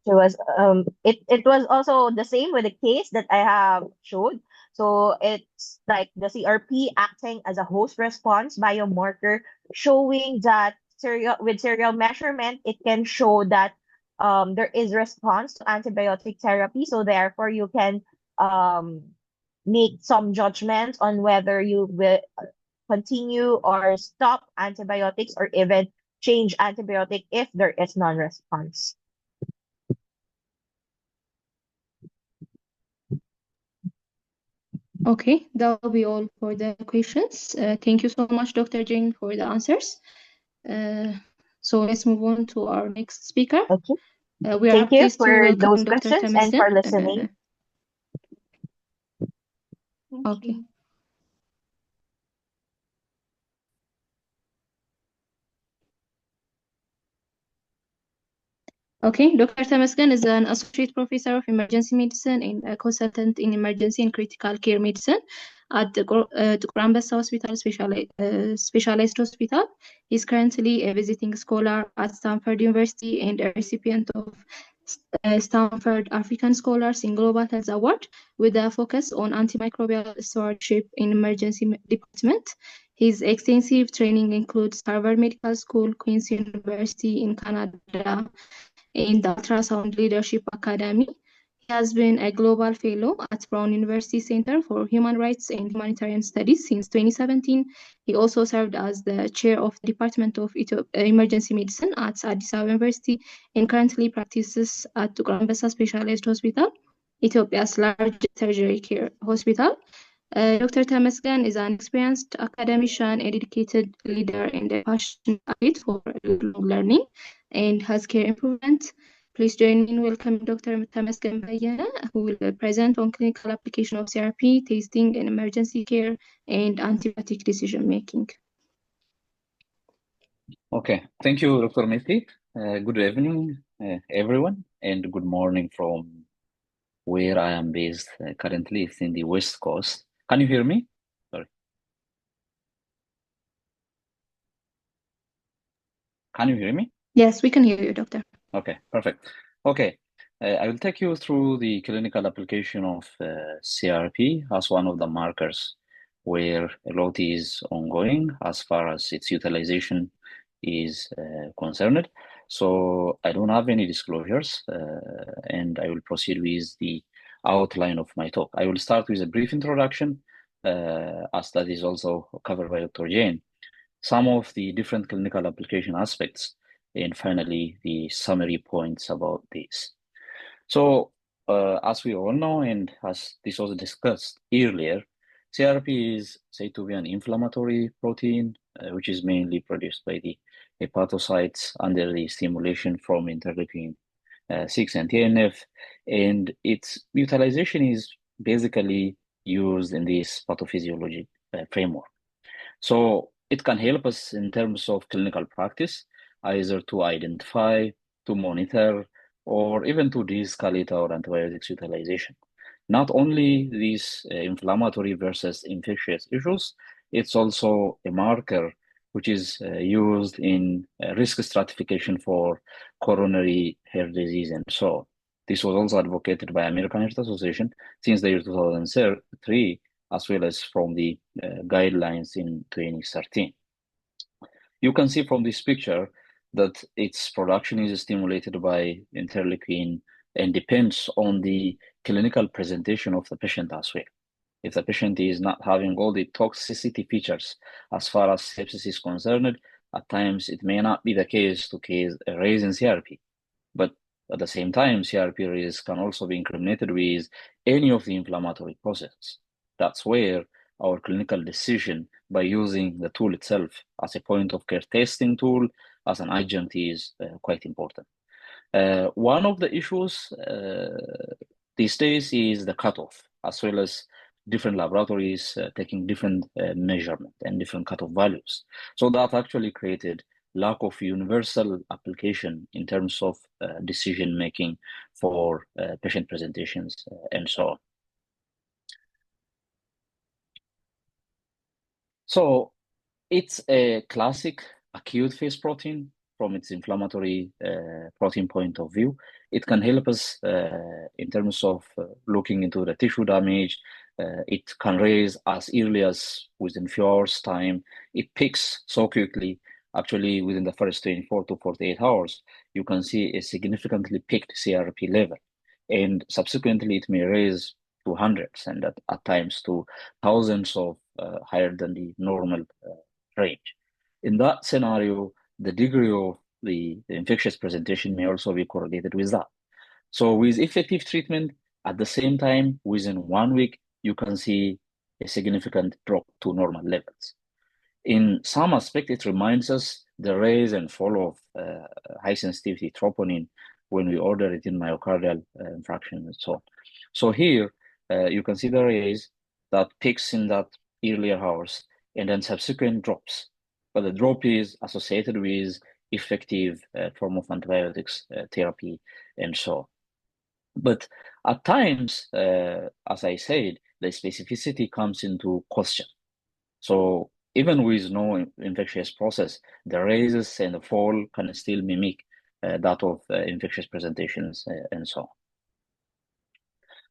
it was also the same with the case that I have showed. So it's like the CRP acting as a host response biomarker, showing that serial measurement, it can show that there is response to antibiotic therapy. So therefore you can make some judgments on whether you will continue or stop antibiotics or even change antibiotic if there is non-response. Okay, that will be all for the questions. Thank you so much, Dr. Jane, for the answers. So let's move on to our next speaker. Okay. We are Thank you pleased to for welcome those Dr. questions and Temesgen. for listening. Okay. Okay, Dr. Temesgen is an associate professor of emergency medicine and a consultant in emergency and critical care medicine at the Anbessa Hospital Specialized Hospital. He's currently a visiting scholar at Stanford University and a recipient of Stanford African Scholars in Global Health Award with a focus on antimicrobial stewardship in emergency department. His extensive training includes Harvard Medical School, Queen's University in Canada, in the Ultrasound Leadership Academy. He has been a global fellow at Brown University Center for Human Rights and Humanitarian Studies since 2017. He also served as the chair of the Department of Emergency Medicine at Addis Ababa University and currently practices at the Anbessa Specialized Hospital, Ethiopia's largest surgery care hospital. Dr. Temesgen is an experienced academician, a dedicated leader, and a passionate advocate for learning and healthcare improvement. Please join me in welcoming Dr. Temesgen Beyene, who will present on clinical application of CRP, testing in emergency care, and antibiotic decision making. Okay, thank you, Dr. Meti. Good evening, everyone, and good morning from where I am based currently. It's in the West Coast. Can you hear me? Sorry. Can you hear me? Yes, we can hear you, doctor. Okay, perfect. Okay, I will take you through the clinical application of CRP as one of the markers where a lot is ongoing as far as its utilization is concerned. So I don't have any disclosures and I will proceed with the outline of my talk. I will start with a brief introduction as that is also covered by Dr. Jane, some of the different clinical application aspects, and finally the summary points about this. So as we all know, and as this was discussed earlier, CRP is said to be an inflammatory protein, which is mainly produced by the hepatocytes under the stimulation from interleukin 6 and TNF, and its utilization is basically used in this pathophysiology framework. So it can help us in terms of clinical practice, either to identify, to monitor, or even to de-escalate our antibiotics utilization. Not only these inflammatory versus infectious issues, it's also a marker which is used in risk stratification for coronary heart disease and so on. This was also advocated by American Heart Association since the year 2003, as well as from the guidelines in 2013. You can see from this picture that its production is stimulated by interleukin and depends on the clinical presentation of the patient as well. If the patient is not having all the toxicity features as far as sepsis is concerned, at times it may not be the case to case a raise in CRP. But at the same time, CRP raise can also be incriminated with any of the inflammatory processes. That's where our clinical decision by using the tool itself as a point of care testing tool, as an adjunct, is quite important. One of the issues these days is the cutoff, as well as different laboratories taking different measurement and different cutoff values. So that actually created lack of universal application in terms of decision making for patient presentations and so on. So it's a classic acute phase protein from its inflammatory protein point of view. It can help us in terms of looking into the tissue damage. It can raise as early as within few hours time. It peaks so quickly. Actually, within the first 24 to 48 hours, you can see a significantly peaked CRP level. And subsequently, it may raise to hundreds and at times to thousands of higher than the normal range. In that scenario, the degree of the infectious presentation may also be correlated with that. So with effective treatment, at the same time, within 1 week, you can see a significant drop to normal levels. In some aspect, it reminds us the rise and fall of high sensitivity troponin when we order it in myocardial infarction and so on. So here, you can see the rise that peaks in that earlier hours and then subsequent drops. But the drop is associated with effective form of antibiotics therapy and so on. But at times, as I said, the specificity comes into question. So even with no infectious process, the raises and the fall can still mimic that of infectious presentations and so on.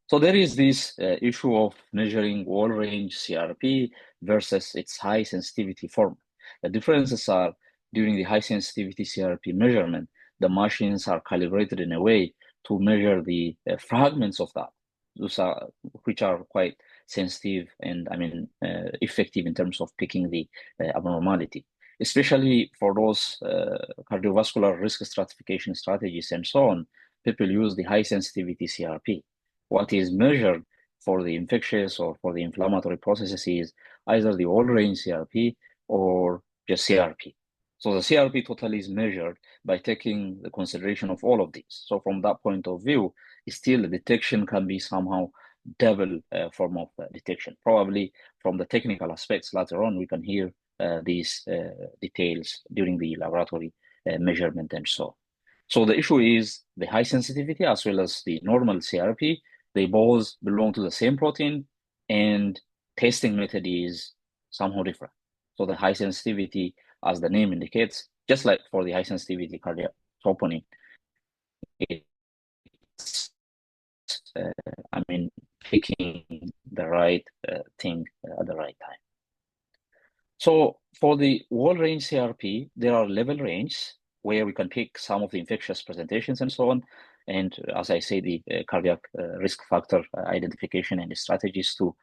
So there is this issue of measuring whole range CRP versus its high sensitivity form. The differences are during the high sensitivity CRP measurement, the machines are calibrated in a way to measure the fragments of that, which are quite sensitive and effective in terms of picking the abnormality, especially for those cardiovascular risk stratification strategies and so on. People use the high sensitivity CRP. What is measured for the infectious or for the inflammatory processes is either the whole range CRP or just CRP. So the CRP total is measured by taking the consideration of all of these. So from that point of view, still the detection can be somehow double form of detection. Probably from the technical aspects later on, we can hear these details during the laboratory measurement and so on. So the issue is the high sensitivity as well as the normal CRP. They both belong to the same protein, and testing method is somehow different. So the high sensitivity, as the name indicates, just like for the high sensitivity cardiac troponin, it's picking the right thing at the right time. So for the whole range CRP, there are level ranges where we can pick some of the infectious presentations and so on. And as I say, the cardiac risk factor identification and the strategies to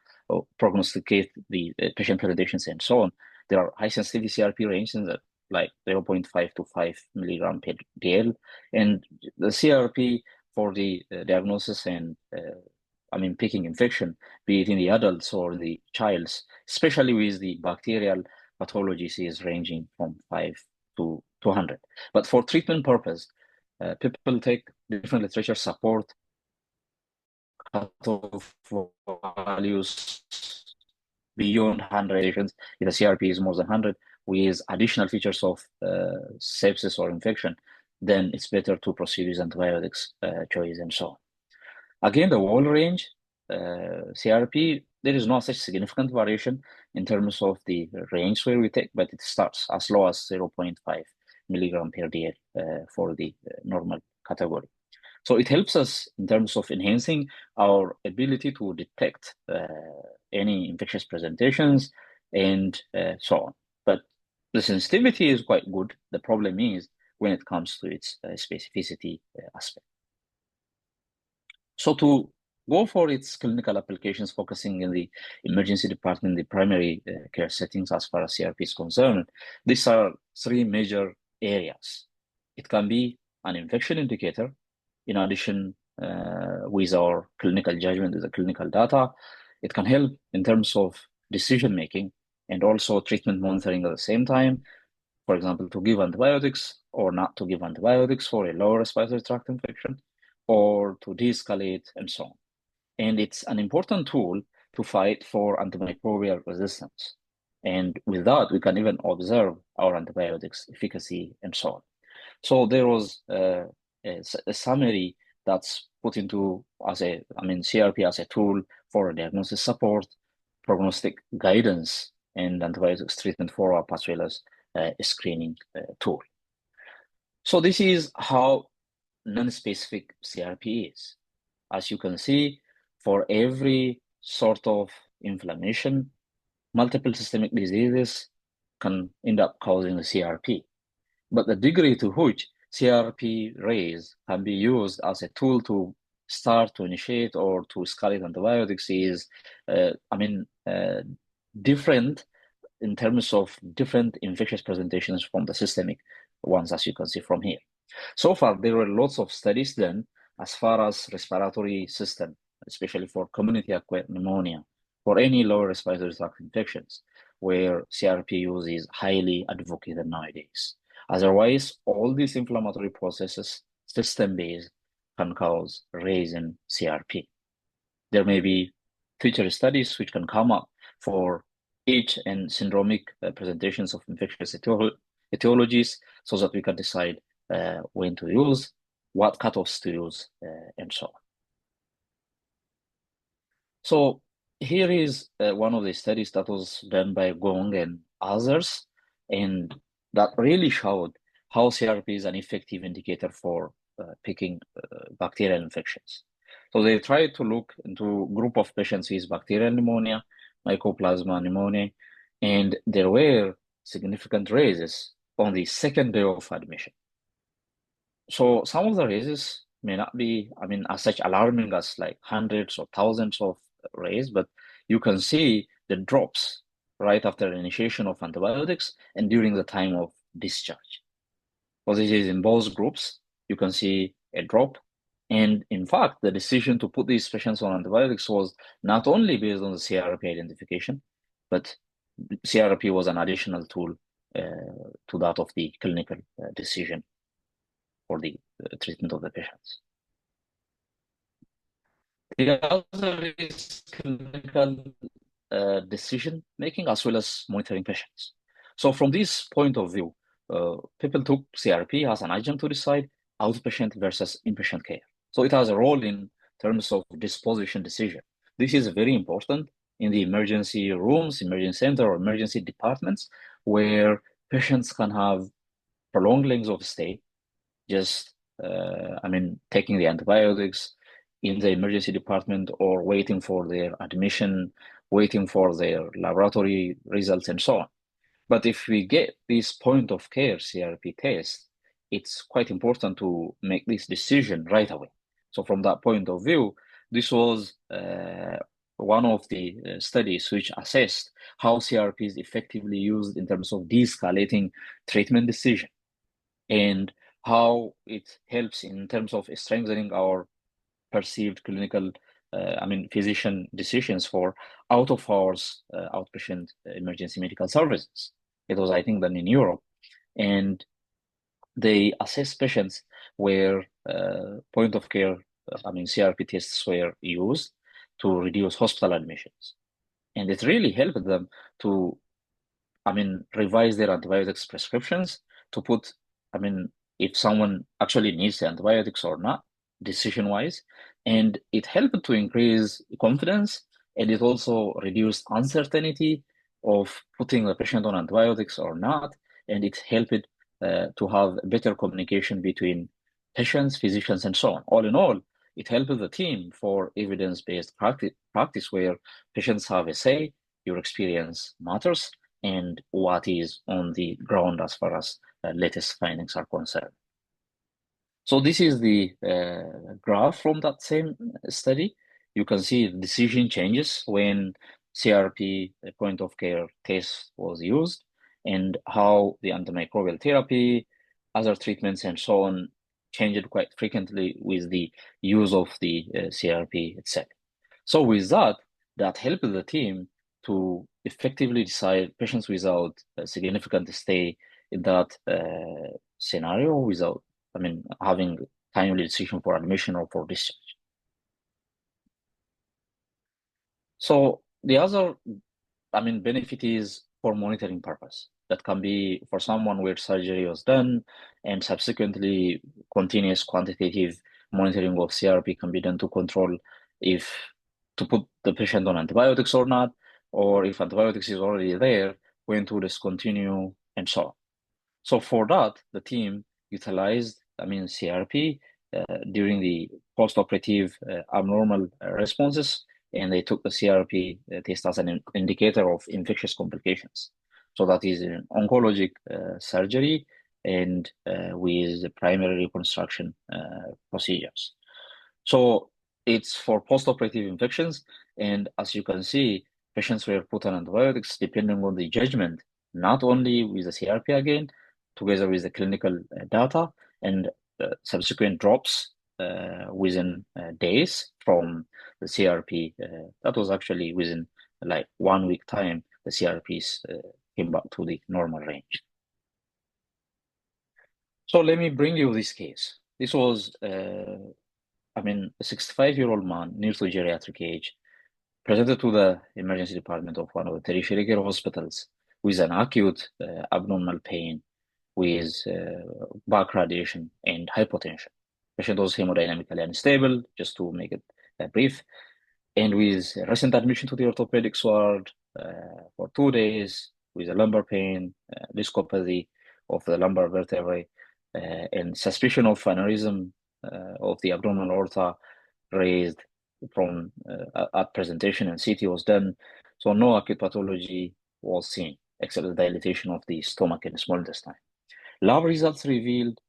prognosticate the patient presentations and so on. There are high sensitivity CRP ranges that like 0.5 to 5 milligram per DL, and the CRP for the diagnosis and picking infection, be it in the adults or the childs, especially with the bacterial pathologies, is ranging from 5 to 200. But for treatment purpose, people take different literature support cutoff values beyond 100 patients. If the CRP is more than 100 with additional features of sepsis or infection, then it's better to proceed with antibiotics choice and so on. Again, the whole range CRP, there is no such significant variation in terms of the range where we take, but it starts as low as 0.5 milligram per DL for the normal category. So it helps us in terms of enhancing our ability to detect any infectious presentations and so on. But the sensitivity is quite good. The problem is when it comes to its specificity aspect. So to go for its clinical applications, focusing in the emergency department, the primary care settings as far as CRP is concerned, these are three major areas. It can be an infection indicator, in addition with our clinical judgment, with the clinical data. It can help in terms of decision-making and also treatment monitoring at the same time. For example, to give antibiotics or not to give antibiotics for a lower respiratory tract infection, or to de-escalate and so on. And it's an important tool to fight for antimicrobial resistance. And with that, we can even observe our antibiotics efficacy and so on. So there was a summary that's put into CRP as a tool for diagnosis support, prognostic guidance, and antibiotics treatment follow-up, as well as a screening tool. So this is how non-specific CRP is. As you can see, for every sort of inflammation, multiple systemic diseases can end up causing the CRP. But the degree to which CRP raise can be used as a tool to start, to initiate, or to escalate antibiotics is, different in terms of different infectious presentations from the systemic ones, as you can see from here. So far, there were lots of studies done as far as respiratory system, especially for community-acquired pneumonia, or any lower respiratory tract infections, where CRP use is highly advocated nowadays. Otherwise, all these inflammatory processes, system-based, can cause rise in CRP. There may be future studies which can come up for each and syndromic presentations of infectious etiologies, so that we can decide when to use, what cutoffs to use, and so on. So here is one of the studies that was done by Gong and others, and that really showed how CRP is an effective indicator for picking bacterial infections. So they tried to look into a group of patients with bacterial pneumonia, mycoplasma pneumonia, and there were significant raises on the second day of admission. So some of the raises may not be, as such alarming as like hundreds or thousands of raise, but you can see the drops right after initiation of antibiotics and during the time of discharge. So this is in both groups, you can see a drop. And in fact, the decision to put these patients on antibiotics was not only based on the CRP identification, but CRP was an additional tool to that of the clinical decision for the treatment of the patients. The other is clinical decision making as well as monitoring patients. So from this point of view, people took CRP as an agent to decide outpatient versus inpatient care. So it has a role in terms of disposition decision. This is very important in the emergency rooms, emergency center, or emergency departments, where patients can have prolonged lengths of stay, just taking the antibiotics in the emergency department, or waiting for their admission, waiting for their laboratory results, and so on. But if we get this point of care CRP test, it's quite important to make this decision right away. So from that point of view, this was one of the studies which assessed how CRP is effectively used in terms of de-escalating treatment decision, and how it helps in terms of strengthening our perceived clinical, physician decisions for out-of-hours outpatient emergency medical services. It was, I think, done in Europe, and they assessed patients where point of care, CRP tests were used to reduce hospital admissions. And it really helped them to, revise their antibiotics prescriptions, to put, if someone actually needs the antibiotics or not, decision-wise. And it helped to increase confidence, and it also reduced uncertainty of putting the patient on antibiotics or not. And it helped to have better communication between patients, physicians, and so on. All in all, it helped the team for evidence-based practice where patients have a say, your experience matters, and what is on the ground as far as latest findings are concerned. So this is the graph from that same study. You can see the decision changes when CRP point of care test was used and how the antimicrobial therapy, other treatments, and so on changed quite frequently with the use of the CRP itself. So with that, that helped the team to effectively decide patients without a significant stay in that scenario without, having timely decision for admission or for discharge. So the other, benefit is for monitoring purpose. That can be for someone where surgery was done and subsequently continuous quantitative monitoring of CRP can be done to control if to put the patient on antibiotics or not, or if antibiotics is already there, when to discontinue and so on. So for that, the team utilized, CRP during the post-operative abnormal responses, and they took the CRP test as an indicator of infectious complications. So that is in oncologic surgery and with primary reconstruction procedures. So it's for post-operative infections, and as you can see, patients were put on antibiotics depending on the judgment, not only with the CRP again, together with the clinical data and subsequent drops within days from the CRP. That was actually within like 1 week time, the CRPs came back to the normal range. So let me bring you this case. This was, a 65-year-old man, near to geriatric age, presented to the emergency department of one of the tertiary care hospitals with an acute abdominal pain with back radiation and hypotension. Patient was hemodynamically unstable, just to make it brief, and with recent admission to the orthopedics ward for 2 days with a lumbar pain, discopathy of the lumbar vertebrae, and suspicion of aneurysm of the abdominal aorta raised from at presentation, and CT was done. So no acute pathology was seen except the dilatation of the stomach and small intestine. Lab results revealed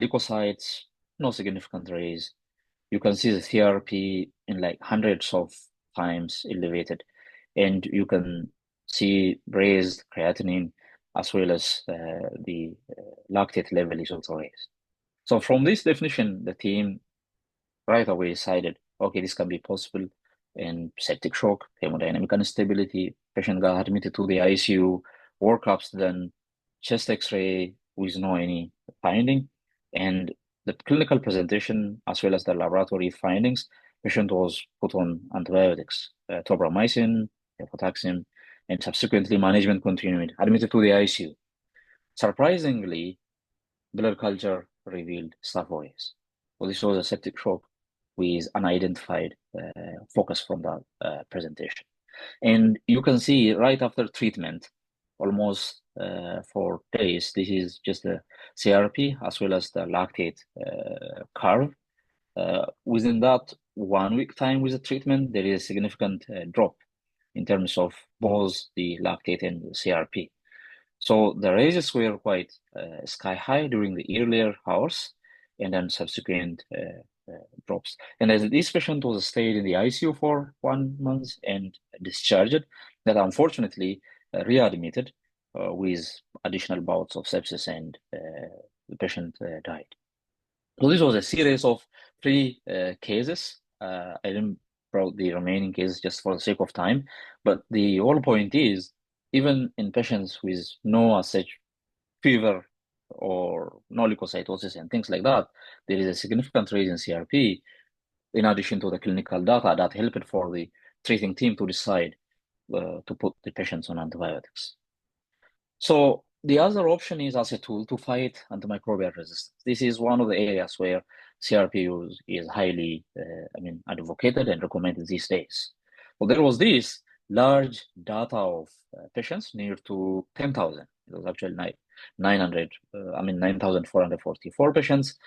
leukocytes, no significant raise. You can see the CRP in like hundreds of times elevated, and you can see raised creatinine as well as the lactate level is also raised. So from this definition, the team right away decided, okay, this can be possible in septic shock, hemodynamic instability. Patient got admitted to the ICU, workups done, chest X-ray with no any finding, and the clinical presentation as well as the laboratory findings, patient was put on antibiotics, tobramycin, cefotaxime, and subsequently management continued, admitted to the ICU. Surprisingly, blood culture revealed Staph aureus. Well, this was a septic shock with unidentified focus from that presentation. And you can see right after treatment, almost 4 days, this is just the CRP as well as the lactate curve. Within that 1 week time with the treatment, there is a significant drop in terms of both the lactate and the CRP. So the raises were quite sky high during the earlier hours and then subsequent drops. And as this patient was stayed in the ICU for 1 month and discharged, that unfortunately readmitted with additional bouts of sepsis, and the patient died. So this was a series of 3 cases. I didn't brought the remaining cases just for the sake of time, but the whole point is, even in patients with no such fever or no leukocytosis and things like that, there is a significant raise in CRP, in addition to the clinical data that helped for the treating team to decide to put the patients on antibiotics. So the other option is as a tool to fight antimicrobial resistance. This is one of the areas where CRP use is highly, advocated and recommended these days. Well, there was this large data of patients, near to 10,000. It was actually 9,444 patients,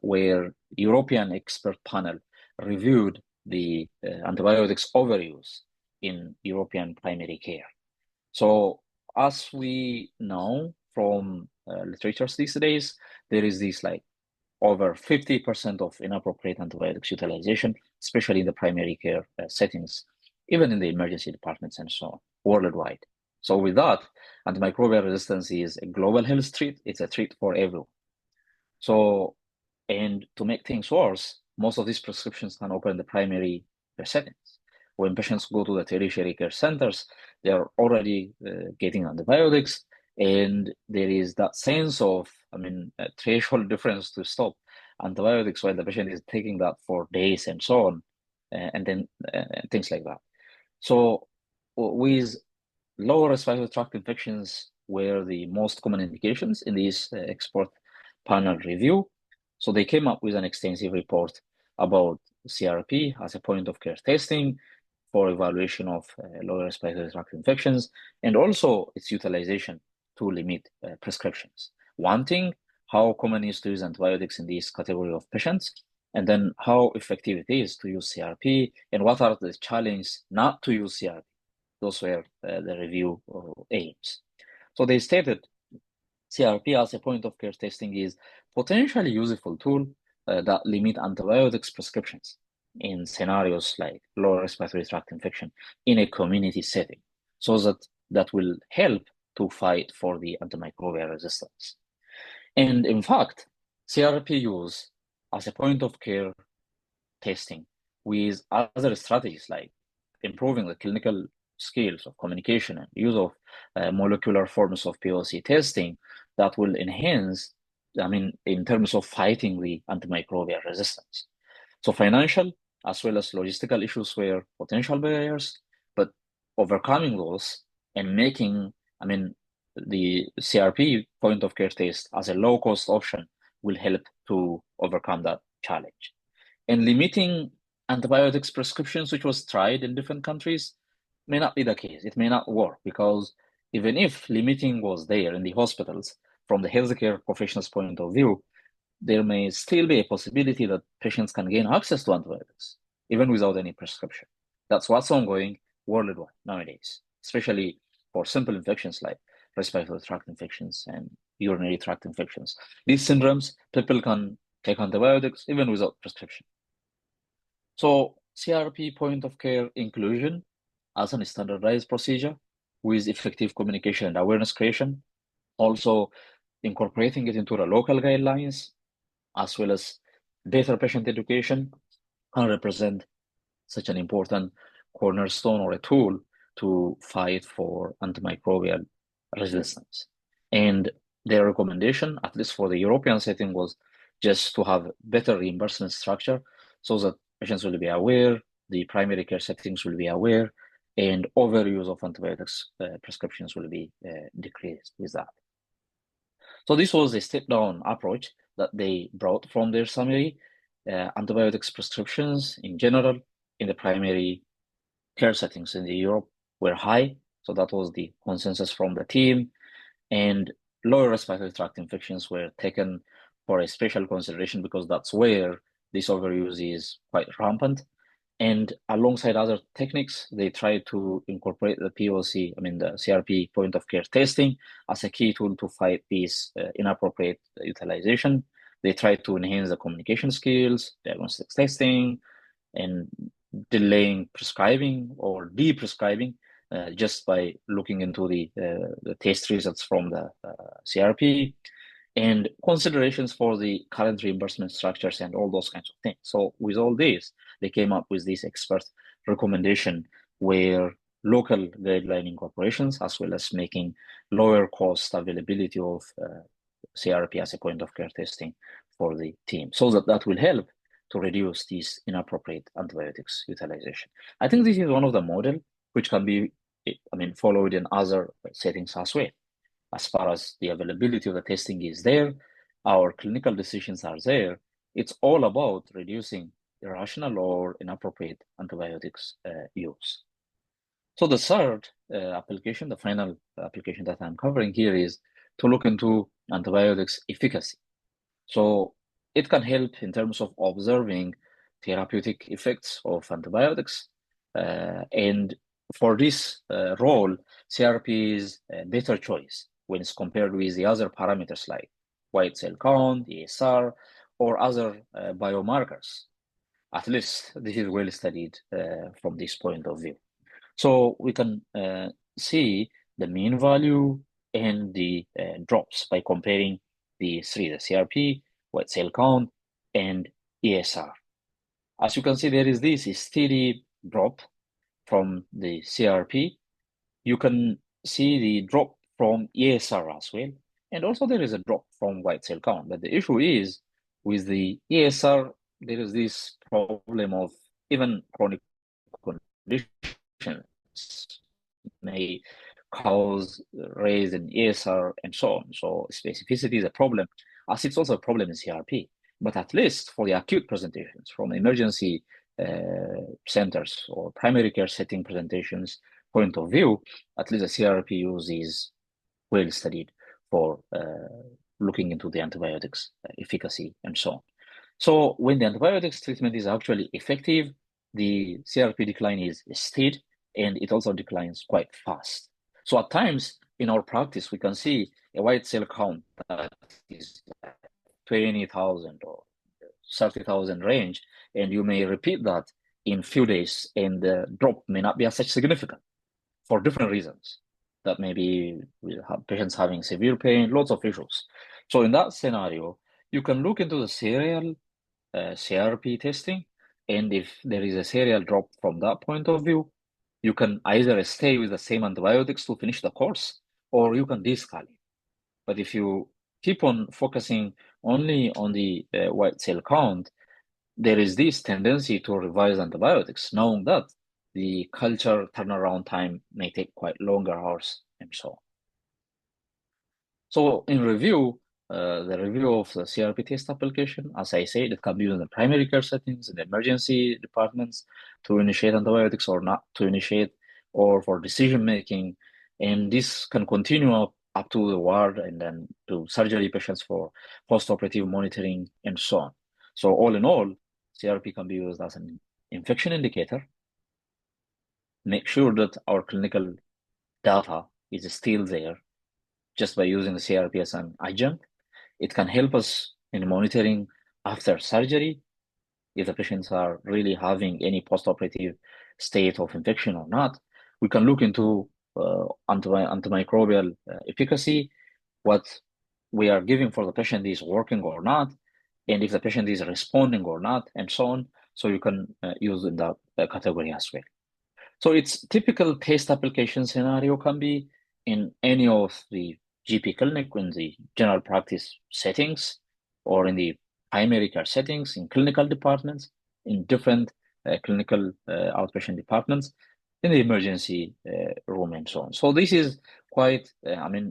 where European expert panel reviewed the antibiotics overuse in European primary care. So as we know from literatures these days, there is this like over 50% of inappropriate antibiotics utilization, especially in the primary care settings, even in the emergency departments and so on, worldwide. So with that, antimicrobial resistance is a global health threat. It's a threat for everyone. So, and to make things worse, most of these prescriptions can occur in the primary care settings. When patients go to the tertiary care centers, they are already getting antibiotics, and there is that sense of, a threshold difference to stop antibiotics while the patient is taking that for days and so on, and then things like that. So with lower respiratory tract infections were the most common indications in this expert panel review. So they came up with an extensive report about CRP as a point of care testing for evaluation of lower respiratory tract infections, and also its utilization to limit prescriptions. One thing, how common is to use antibiotics in this category of patients, and then how effective it is to use CRP, and what are the challenges not to use CRP. Those were the review aims. So they stated CRP as a point of care testing is potentially useful tool that limit antibiotics prescriptions in scenarios like lower respiratory tract infection in a community setting, so that will help to fight for the antimicrobial resistance. And in fact, CRP use as a point of care testing with other strategies like improving the clinical skills of communication and use of molecular forms of POC testing that will enhance, in terms of fighting the antimicrobial resistance. So financial as well as logistical issues were potential barriers, but overcoming those and making, the CRP point of care test as a low cost option will help to overcome that challenge. And limiting antibiotics prescriptions, which was tried in different countries, may not be the case. It may not work because even if limiting was there in the hospitals, from the healthcare professionals' point of view, there may still be a possibility that patients can gain access to antibiotics, even without any prescription. That's what's ongoing worldwide nowadays, especially for simple infections like respiratory tract infections and urinary tract infections. These syndromes, people can take antibiotics even without prescription. So CRP point of care inclusion as a standardized procedure with effective communication and awareness creation, also incorporating it into the local guidelines, as well as better patient education, can represent such an important cornerstone or a tool to fight for antimicrobial resistance. And their recommendation, at least for the European setting, was just to have better reimbursement structure so that patients will be aware, the primary care settings will be aware, and overuse of antibiotics prescriptions will be decreased with that. So this was a step-down approach that they brought from their summary. Antibiotics prescriptions in general in the primary care settings in Europe were high. So that was the consensus from the team. And lower respiratory tract infections were taken for a special consideration because that's where this overuse is quite rampant. And alongside other techniques, they try to incorporate the POC, the CRP point of care testing as a key tool to fight this inappropriate utilization. They try to enhance the communication skills, diagnostics testing, and delaying prescribing or de-prescribing just by looking into the test results from the CRP, and considerations for the current reimbursement structures and all those kinds of things. So with all this, they came up with this expert recommendation where local guideline incorporations, as well as making lower cost availability of CRP as a point of care testing for the team, so that will help to reduce these inappropriate antibiotics utilization. I think this is one of the model which can be, followed in other settings as well. As far as the availability of the testing is there, our clinical decisions are there. It's all about reducing irrational or inappropriate antibiotics use. So the third application, the final application that I'm covering here, is to look into antibiotics efficacy. So it can help in terms of observing therapeutic effects of antibiotics. And for this role, CRP is a better choice when it's compared with the other parameters like white cell count, ESR, or other biomarkers. At least this is well studied from this point of view. So we can see the mean value and the drops by comparing the three, the CRP, white cell count, and ESR. As you can see, there is this steady drop from the CRP. You can see the drop from ESR as well. And also there is a drop from white cell count. But the issue is with the ESR, there is this problem of even chronic conditions may cause raise in ESR and so on. So specificity is a problem, as it's also a problem in CRP. But at least for the acute presentations from emergency centers or primary care setting presentations point of view, at least the CRP use is well studied for looking into the antibiotics efficacy and so on. So when the antibiotics treatment is actually effective, the CRP decline is steady and it also declines quite fast. So at times in our practice, we can see a white cell count that is 20,000 or 30,000 range, and you may repeat that in few days, and the drop may not be as such significant for different reasons. That may be patients having severe pain, lots of issues. So in that scenario, you can look into the serial CRP testing, and if there is a serial drop from that point of view, you can either stay with the same antibiotics to finish the course, or you can de-escalate. But if you keep on focusing only on the white cell count, there is this tendency to revise antibiotics, knowing that the culture turnaround time may take quite longer hours and so on. So in review, the review of the CRP test application, as I said, it can be used in the primary care settings, in the emergency departments to initiate antibiotics or not to initiate, or for decision making. And this can continue up to the ward and then to surgery patients for post-operative monitoring and so on. So all in all, CRP can be used as an infection indicator. Make sure that our clinical data is still there just by using the CRP as an adjunct. It can help us in monitoring after surgery, if the patients are really having any post-operative state of infection or not. We can look into antimicrobial efficacy, what we are giving for the patient is working or not, and if the patient is responding or not, and so on. So you can use in that category as well. So its typical test application scenario can be in any of the GP clinic, in the general practice settings, or in the primary care settings, in clinical departments, in different clinical outpatient departments, in the emergency room, and so on. So this is quite,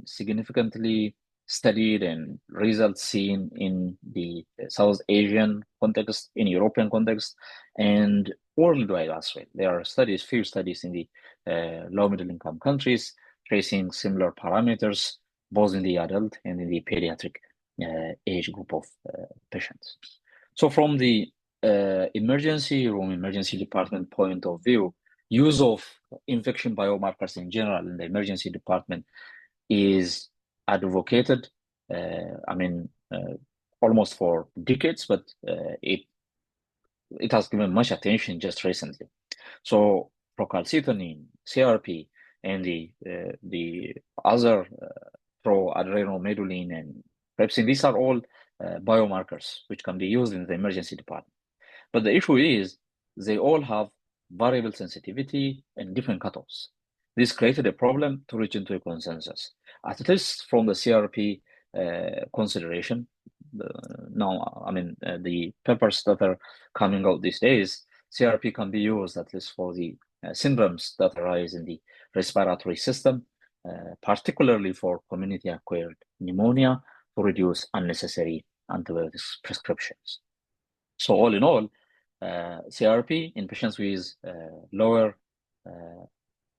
significantly studied and results seen in the South Asian context, in European context, and worldwide as well. There are studies, few studies in the low middle income countries tracing similar parameters, both in the adult and in the pediatric age group of patients. So from the emergency room, emergency department point of view, use of infection biomarkers in general in the emergency department is advocated, almost for decades, but it has given much attention just recently. So procalcitonin, CRP, and the other proadrenomedulin and pepsin, these are all biomarkers which can be used in the emergency department. But the issue is they all have variable sensitivity and different cutoffs. This created a problem to reach into a consensus, at least from the CRP consideration. The papers that are coming out these days, CRP can be used at least for the syndromes that arise in the respiratory system, particularly for community-acquired pneumonia, to reduce unnecessary antibiotics prescriptions. So all in all, CRP in patients with lower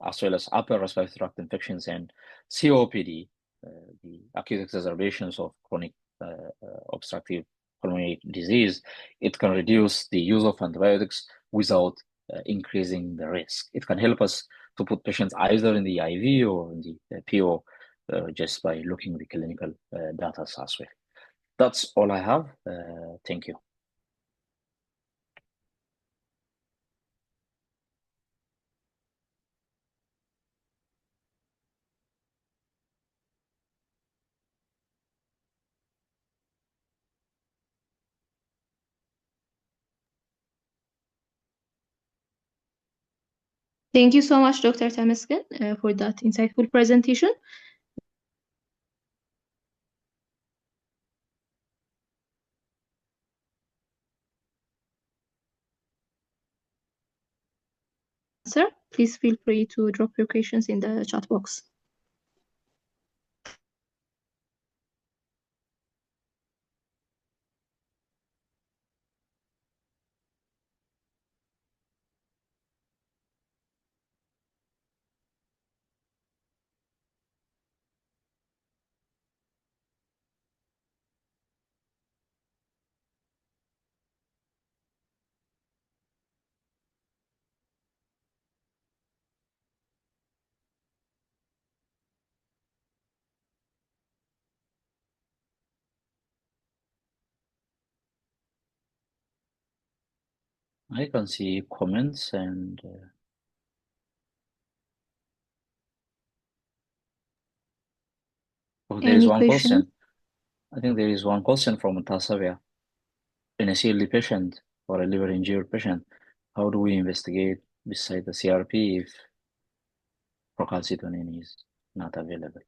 as well as upper respiratory tract infections and COPD, the acute exacerbations of chronic obstructive pulmonary disease, it can reduce the use of antibiotics without increasing the risk. It can help us to put patients either in the IV or in the PO just by looking at the clinical data as well. That's all I have. Thank you. Thank you so much, Dr. Temesgen, for that insightful presentation. Sir, please feel free to drop your questions in the chat box. I can see comments and oh, there is one question. I think there is one question from Tasavia. In a CLD patient or a liver injured patient, how do we investigate beside the CRP if procalcitonin is not available?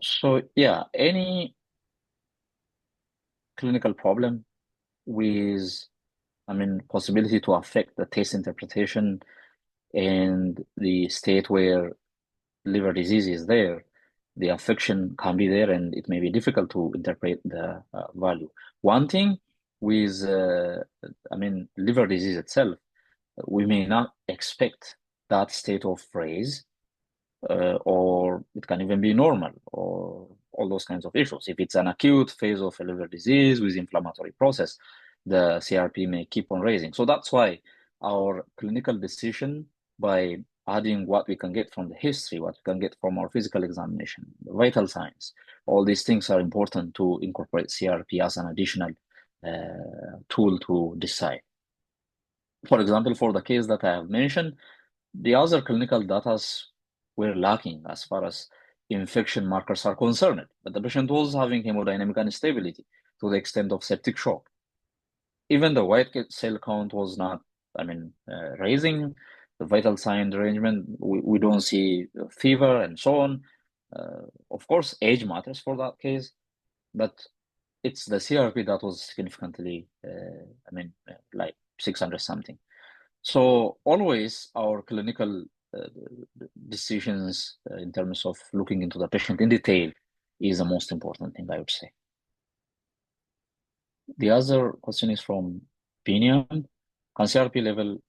So yeah, any clinical problem with, possibility to affect the test interpretation and the state where liver disease is there, the affection can be there and it may be difficult to interpret the value. One thing with, liver disease itself, we may not expect that state of raise, or it can even be normal, or all those kinds of issues. If it's an acute phase of a liver disease with inflammatory process, the CRP may keep on raising. So that's why our clinical decision, by adding what we can get from the history, what we can get from our physical examination, the vital signs, all these things are important to incorporate CRP as an additional tool to decide. For example, for the case that I have mentioned, the other clinical data were lacking as far as infection markers are concerned, but the patient was having hemodynamic instability to the extent of septic shock. Even the white cell count was not, raising. The vital sign derangement, we don't see fever and so on. Of course, age matters for that case, but it's the CRP that was significantly, like 600 something. So always our clinical decisions in terms of looking into the patient in detail is the most important thing, I would say. The other question is from Beyene. Can CRP level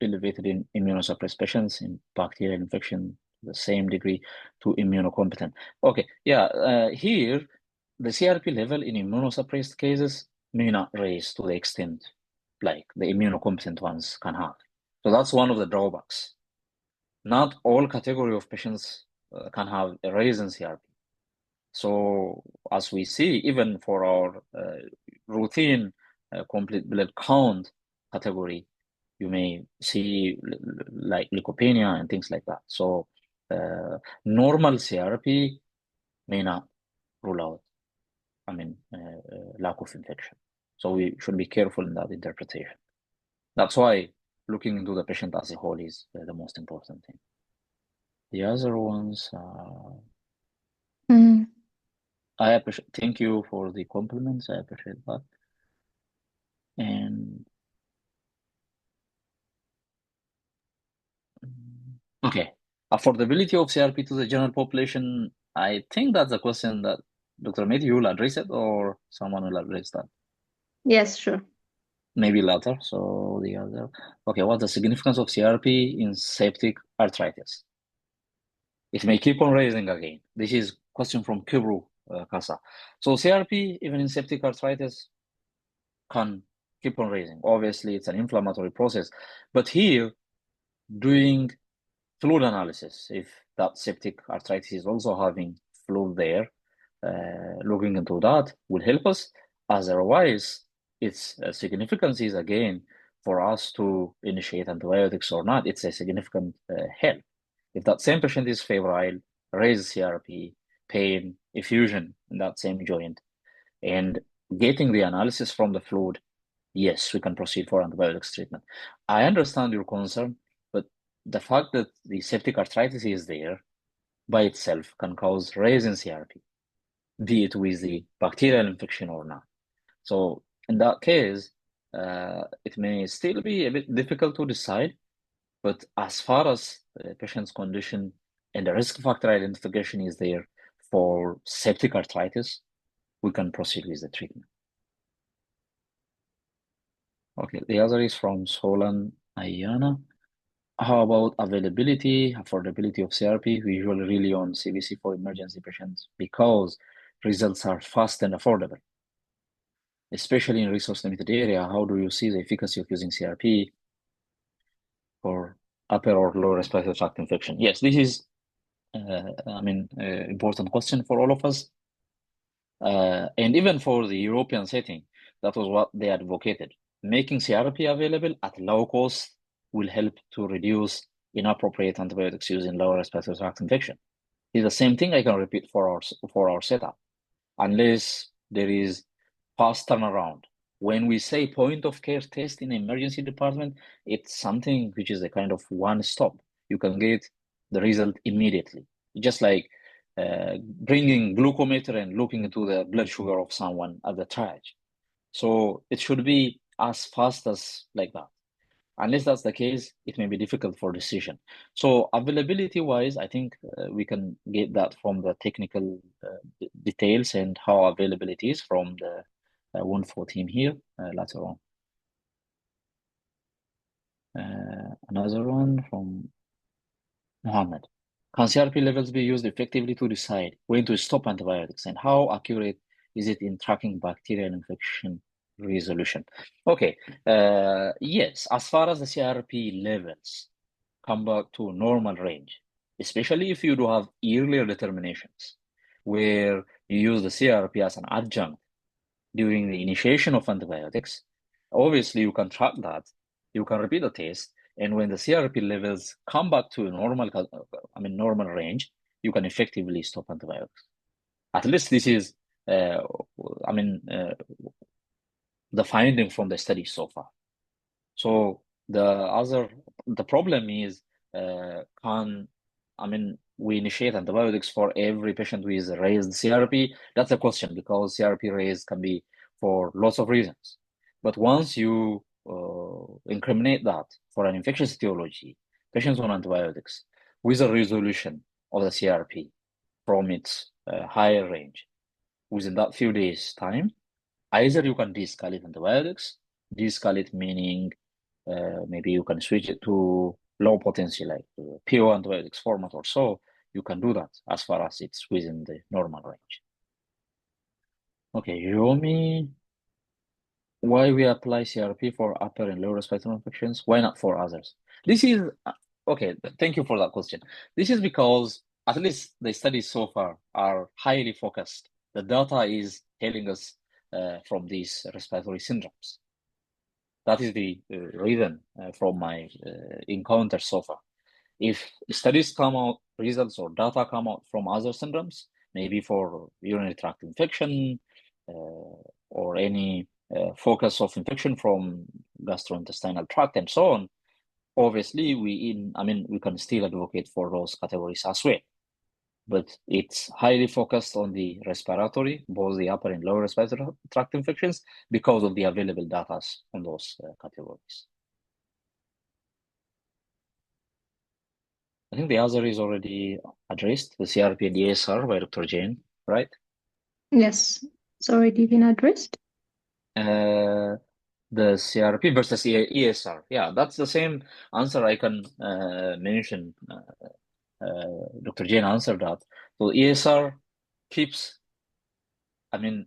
elevated in immunosuppressed patients in bacterial infection to the same degree to immunocompetent? Okay, yeah, here the CRP level in immunosuppressed cases may not raise to the extent like the immunocompetent ones can have. So that's one of the drawbacks. Not all category of patients can have a raise in CRP. So as we see, even for our routine complete blood count category, you may see like leukopenia and things like that. So normal CRP may not rule out, lack of infection. So we should be careful in that interpretation. That's why looking into the patient as a whole is the most important thing. The other ones, I appreciate. Thank you for the compliments. I appreciate that. And okay, affordability of CRP to the general population. I think that's a question that Dr. Mehdi, you will address it, or someone will address that. Yes, sure. Maybe later. So the other. Okay, what's the significance of CRP in septic arthritis? It may keep on raising again. This is question from Kibru Kasa. So CRP, even in septic arthritis, can keep on raising. Obviously, it's an inflammatory process. But here, doing fluid analysis, if that septic arthritis is also having fluid there. Looking into that will help us. Otherwise, its significance is again for us to initiate antibiotics or not. It's a significant help. If that same patient is febrile, raised CRP, pain, effusion in that same joint, and getting the analysis from the fluid, yes, we can proceed for antibiotics treatment. I understand your concern, but the fact that the septic arthritis is there by itself can cause rise in CRP, be it with the bacterial infection or not. So in that case, it may still be a bit difficult to decide, but as far as the patient's condition and the risk factor identification is there for septic arthritis, we can proceed with the treatment. Okay, the other is from Solan Ayana. How about availability, affordability of CRP? We usually rely on CBC for emergency patients because results are fast and affordable. Especially in resource-limited area, how do you see the efficacy of using CRP for upper or lower respiratory tract infection? Yes, this is, important question for all of us. And even for the European setting, that was what they advocated. Making CRP available at low cost will help to reduce inappropriate antibiotics use in lower respiratory tract infection. It's the same thing I can repeat for our setup, unless there is fast turnaround. When we say point of care test in emergency department, it's something which is a kind of one stop. You can get the result immediately, just like bringing glucometer and looking into the blood sugar of someone at the triage. So it should be as fast as like that. Unless that's the case, it may be difficult for decision. So availability wise, I think we can get that from the technical details and how availability is from the Wondfo team here later on. Another one from Mohammed. Can CRP levels be used effectively to decide when to stop antibiotics, and how accurate is it in tracking bacterial infection resolution? Okay, yes, as far as the CRP levels come back to normal range, especially if you do have earlier determinations where you use the CRP as an adjunct during the initiation of antibiotics, obviously you can track that, you can repeat the test, and when the CRP levels come back to normal range, you can effectively stop antibiotics. At least this is, the finding from the study so far. So the problem is, we initiate antibiotics for every patient with raised CRP? That's a question, because CRP raised can be for lots of reasons. But once you incriminate that for an infectious etiology, patients on antibiotics with a resolution of the CRP from its higher range within that few days time, either you can de-escalate antibiotics, de-escalate meaning maybe you can switch it to low potency, like PO antibiotics format or so. You can do that as far as it's within the normal range. Okay, Yomi, why we apply CRP for upper and lower respiratory infections? Why not for others? This is, okay, thank you for that question. This is because at least the studies so far are highly focused. The data is telling us from these respiratory syndromes. That is the reason from my encounter so far. If studies come out, results or data come out from other syndromes, maybe for urinary tract infection or any focus of infection from gastrointestinal tract and so on, obviously we can still advocate for those categories as well. But it's highly focused on the respiratory, both the upper and lower respiratory tract infections, because of the available data on those categories. I think the other is already addressed, the CRP and ESR by Dr. Jane, right? Yes, it's already been addressed. The CRP versus ESR. Yeah, that's the same answer I can mention. Dr. Jane answered that. So ESR keeps,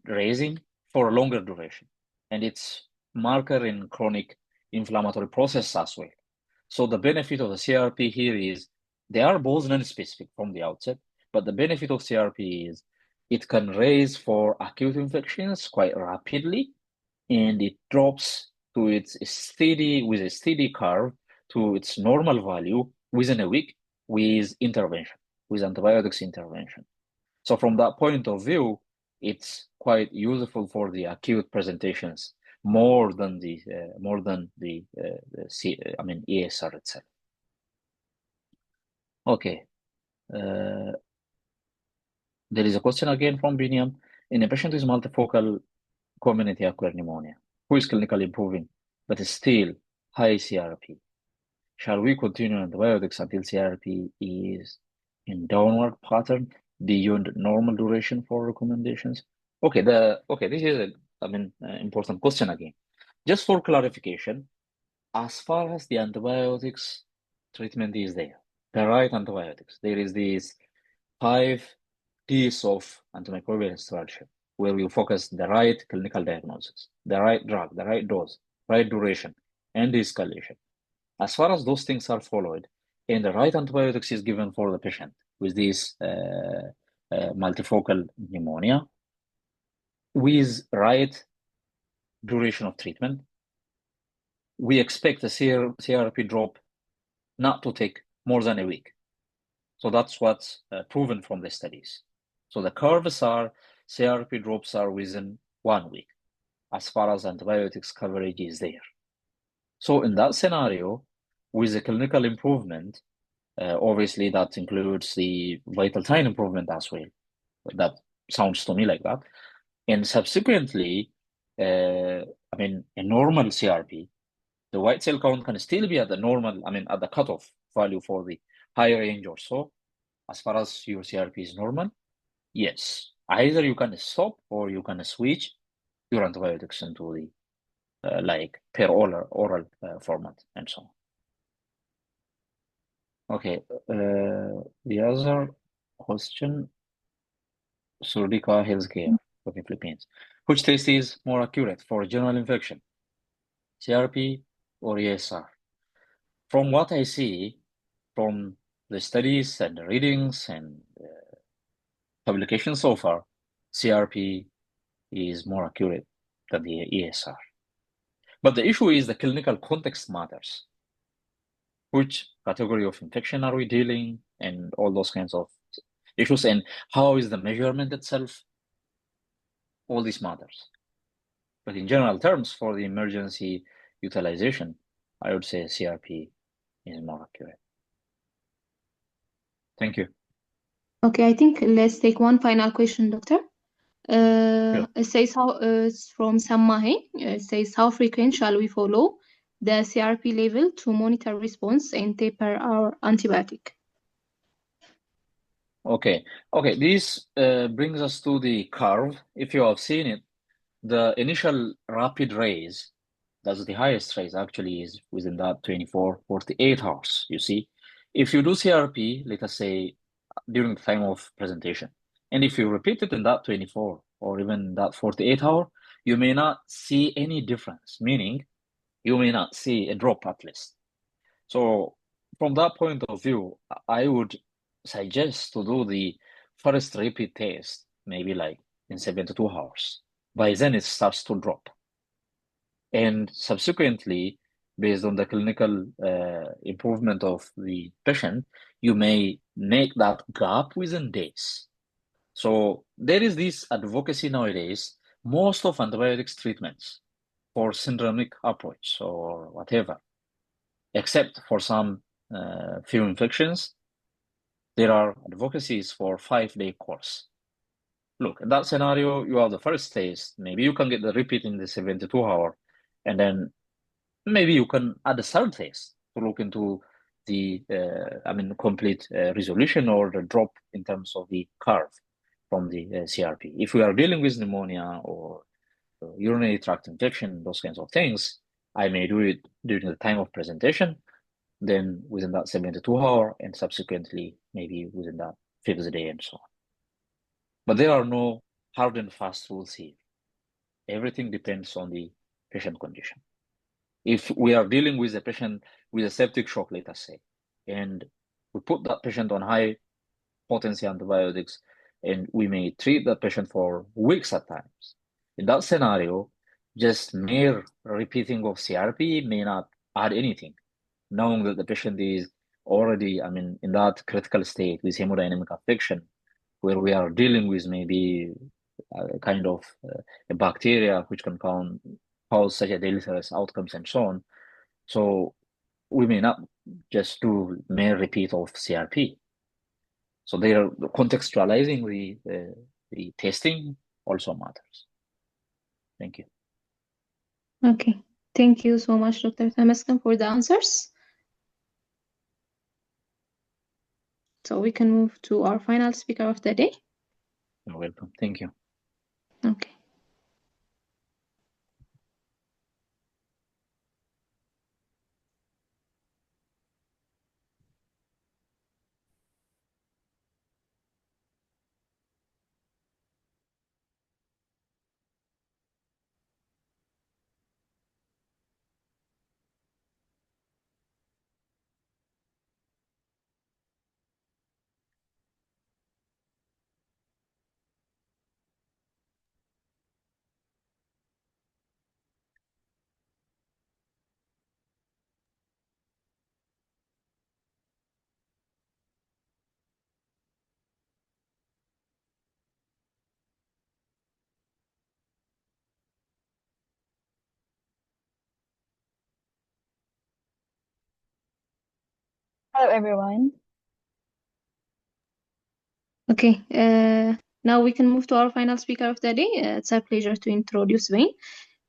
raising for a longer duration, and it's marker in chronic inflammatory process as well. So the benefit of the CRP here is They are both non-specific from the outset, but the benefit of CRP is it can raise for acute infections quite rapidly, and it drops to its with a steady curve to its normal value within a week with intervention, with antibiotics intervention. So from that point of view, it's quite useful for the acute presentations more than the ESR itself. Okay. There is a question again from Biniam. In a patient with multifocal community acquired pneumonia, who is clinically improving, but is still high CRP, shall we continue antibiotics until CRP is in downward pattern beyond normal duration for recommendations? Okay, this is an important question again. Just for clarification, as far as the antibiotics treatment is there, the right antibiotics, there is these 5 Ds of antimicrobial stewardship, where we focus the right clinical diagnosis, the right drug, the right dose, right duration, and de-escalation. As far as those things are followed, and the right antibiotics is given for the patient with this multifocal pneumonia, with right duration of treatment, we expect the CRP drop not to take more than a week. So that's what's proven from the studies. So the curves are, CRP drops are within 1 week, as far as antibiotics coverage is there. So in that scenario, with the clinical improvement, obviously that includes the vital sign improvement as well. That sounds to me like that. And subsequently, a normal CRP, the white cell count can still be at the normal, at the cutoff value for the high range or so. As far as your CRP is normal, yes, either you can stop or you can switch your antibiotics into the like per oral format and so on. Okay, the other question, Surdika Healthcare of the Philippines. Which test is more accurate for general infection, CRP or ESR? From what I see from the studies and the readings and publications so far, CRP is more accurate than the ESR. But the issue is the clinical context matters. Which category of infection are we dealing, and all those kinds of issues, and how is the measurement itself? All this matters. But in general terms, for the emergency utilization, I would say CRP is more accurate. Thank you. Okay, I think let's take one final question, Doctor. It says it's from Samahe. It says, how frequent shall we follow the CRP level to monitor response and taper our antibiotic? Okay. This brings us to the curve. If you have seen it, the initial rapid raise, that's the highest raise actually, is within that 24-48 hours, you see. If you do CRP, let us say, during the time of presentation, and if you repeat it in that 24 or even that 48 hour, you may not see any difference, meaning you may not see a drop at least. So from that point of view, I would suggest to do the first repeat test, maybe like in 72 hours. By then it starts to drop. And subsequently, based on the clinical improvement of the patient, you may make that gap within days. So there is this advocacy nowadays. Most of antibiotics treatments for syndromic approach or whatever, except for some few infections, there are advocacies for 5-day course. Look, in that scenario, you have the first test. Maybe you can get the repeat in the 72 hour, and then maybe you can add a third test to look into the complete resolution or the drop in terms of the curve from the CRP. If we are dealing with pneumonia or urinary tract infection, those kinds of things, I may do it during the time of presentation, then within that 72 hour, and subsequently maybe within that 5th day and so on. But there are no hard and fast rules here. Everything depends on the patient condition. If we are dealing with a patient with a septic shock, let us say, and we put that patient on high potency antibiotics, and we may treat that patient for weeks at times. In that scenario, just mere repeating of CRP may not add anything, knowing that the patient is already, in that critical state with hemodynamic affection, where we are dealing with maybe a kind of a bacteria which can cause such a deleterious outcomes and so on. So we may not just do mere repeat of CRP. So they are contextualizing the testing also matters. Thank you. Okay, thank you so much, Dr. Temesgen, for the answers. So we can move to our final speaker of the day. You're welcome. Thank you. Okay. Hello, everyone. Okay, now we can move to our final speaker of the day. It's our pleasure to introduce Wayne,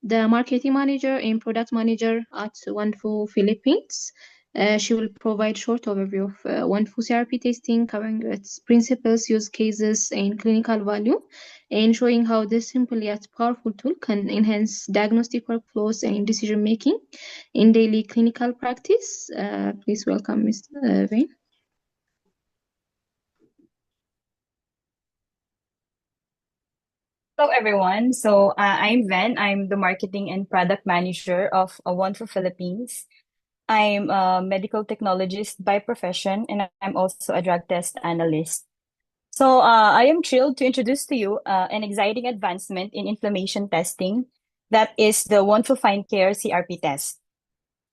the marketing manager and product manager at Wondfo Philippines. She will provide short overview of Wondfo CRP testing, covering its principles, use cases, and clinical value, and showing how this simple yet powerful tool can enhance diagnostic workflows and decision making in daily clinical practice. Please welcome Ms. Wayne. Hello, everyone. So I'm Ven. I'm the marketing and product manager of Wondfo Philippines. I'm a medical technologist by profession, and I'm also a drug test analyst. So I am thrilled to introduce to you an exciting advancement in inflammation testing, that is the Wondfo Fine Care CRP test.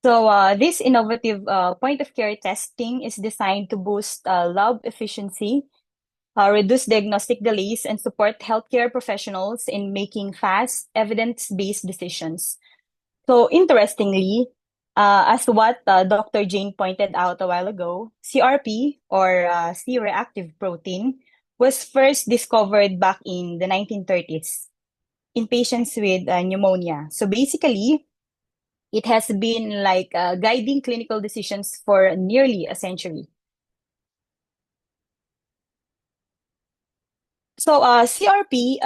So this innovative point-of-care testing is designed to boost lab efficiency, reduce diagnostic delays, and support healthcare professionals in making fast, evidence-based decisions. So interestingly, as what Dr. Jane pointed out a while ago, CRP, or C-reactive protein, was first discovered back in the 1930s in patients with pneumonia. So basically, it has been like guiding clinical decisions for nearly a century. So CRP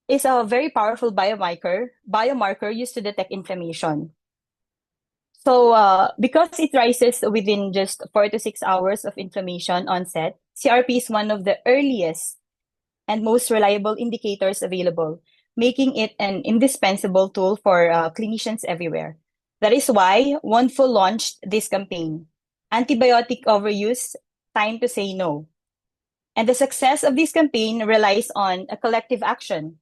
is a very powerful biomarker used to detect inflammation. So because it rises within just 4 to 6 hours of inflammation onset, CRP is one of the earliest and most reliable indicators available, making it an indispensable tool for clinicians everywhere. That is why Wondfo launched this campaign, Antibiotic Overuse, Time to Say No. And the success of this campaign relies on a collective action.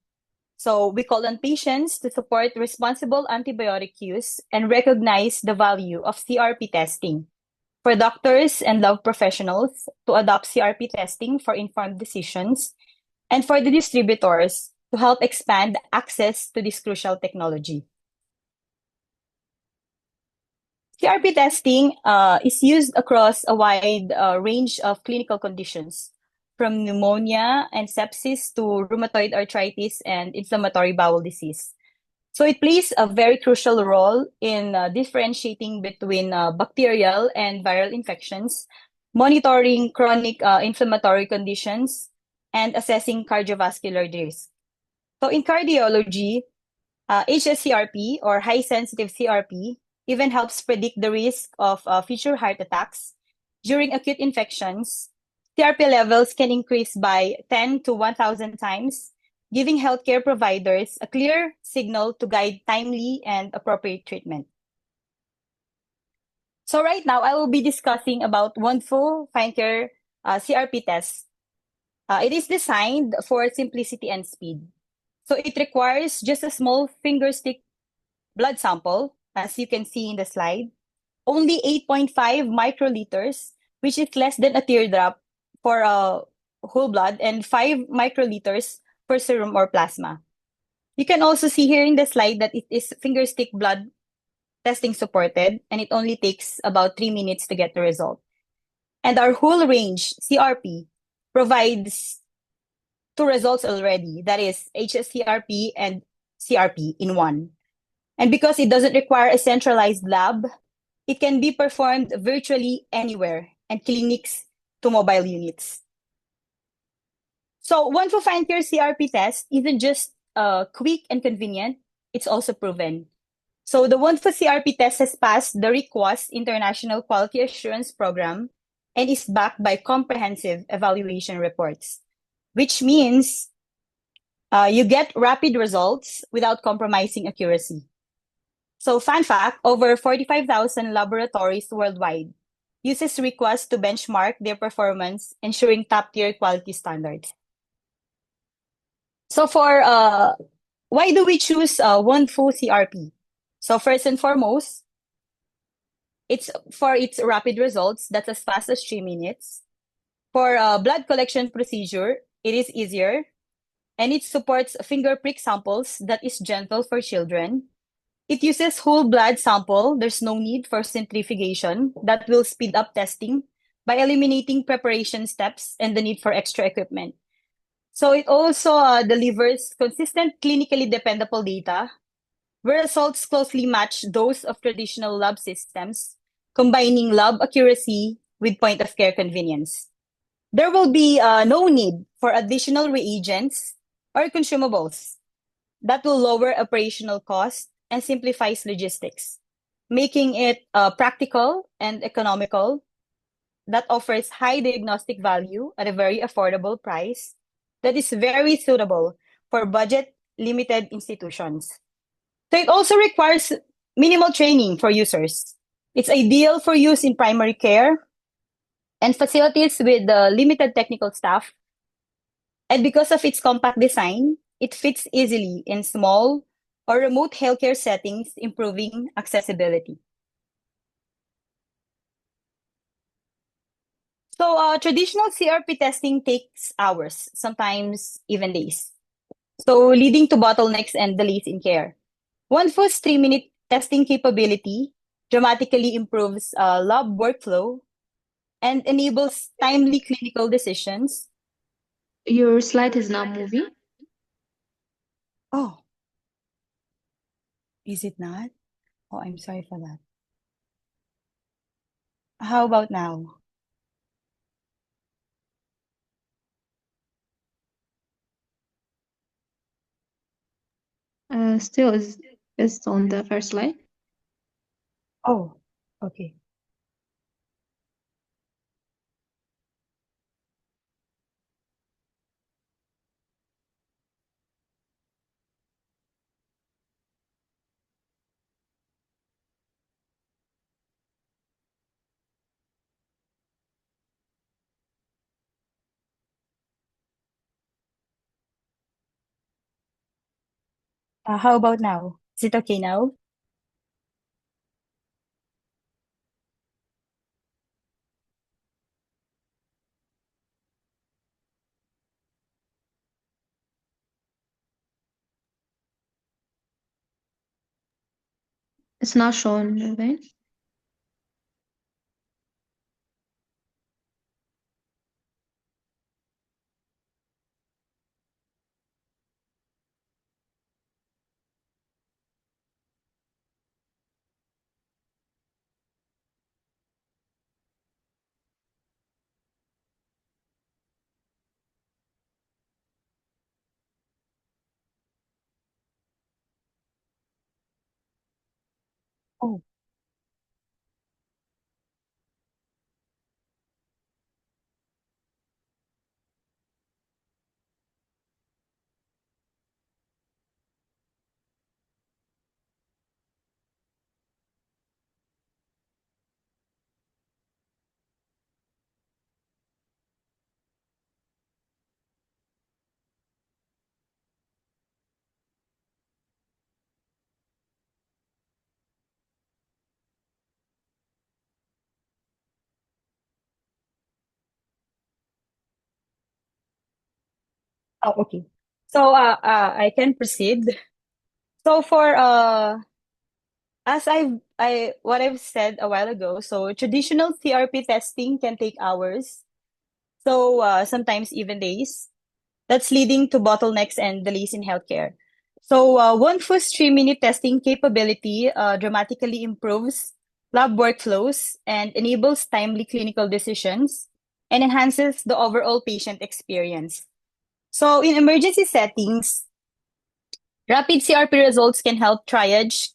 So we call on patients to support responsible antibiotic use and recognize the value of CRP testing. For doctors and lab professionals to adopt CRP testing for informed decisions, and for the distributors to help expand access to this crucial technology. CRP testing is used across a wide range of clinical conditions, from pneumonia and sepsis to rheumatoid arthritis and inflammatory bowel disease. So it plays a very crucial role in differentiating between bacterial and viral infections, monitoring chronic inflammatory conditions, and assessing cardiovascular risk. So in cardiology, HSCRP, or high-sensitive CRP, even helps predict the risk of future heart attacks. During acute infections, CRP levels can increase by 10 to 1,000 times, giving healthcare providers a clear signal to guide timely and appropriate treatment. So right now, I will be discussing about Wondfo Finder CRP test. It is designed for simplicity and speed. So it requires just a small finger stick blood sample, as you can see in the slide, only 8.5 microliters, which is less than a teardrop for whole blood, and 5 microliters for serum or plasma. You can also see here in the slide that it is finger stick blood testing supported, and it only takes about 3 minutes to get the result. And our whole range, CRP, provides two results already. That is HSCRP and CRP in one. And because it doesn't require a centralized lab, it can be performed virtually anywhere and clinics to mobile units. So Wondfo Finder CRP test isn't just quick and convenient, it's also proven. So the Wondfo CRP test has passed the RICWAS International Quality Assurance Program and is backed by comprehensive evaluation reports, which means you get rapid results without compromising accuracy. So fun fact, over 45,000 laboratories worldwide uses RICWAS to benchmark their performance, ensuring top-tier quality standards. So for why do we choose Wondfo CRP? So first and foremost, it's for its rapid results, that's as fast as 3 minutes. For blood collection procedure, it is easier, and it supports finger prick samples that is gentle for children. It uses whole blood sample. There's no need for centrifugation that will speed up testing by eliminating preparation steps and the need for extra equipment. So it also delivers consistent, clinically dependable data where results closely match those of traditional lab systems, combining lab accuracy with point-of-care convenience. There will be no need for additional reagents or consumables. That will lower operational costs and simplifies logistics, making it practical and economical. That offers high diagnostic value at a very affordable price that is very suitable for budget-limited institutions. So it also requires minimal training for users. It's ideal for use in primary care and facilities with limited technical staff. And because of its compact design, it fits easily in small or remote healthcare settings, improving accessibility. So traditional CRP testing takes hours, sometimes even days. So leading to bottlenecks and delays in care. Wondfo's 3-minute testing capability dramatically improves lab workflow and enables timely clinical decisions. Your slide is not moving. Oh, is it not? Oh, I'm sorry for that. How about now? Still is on the first slide. Oh, okay. How about now? Is it okay now? It's not shown, right? Oh. Oh, okay. So I can proceed. So for as what I've said a while ago, so traditional CRP testing can take hours, so sometimes even days. That's leading to bottlenecks and delays in healthcare. So Wondfo's 3-minute testing capability dramatically improves lab workflows and enables timely clinical decisions and enhances the overall patient experience. So in emergency settings, rapid CRP results can help triage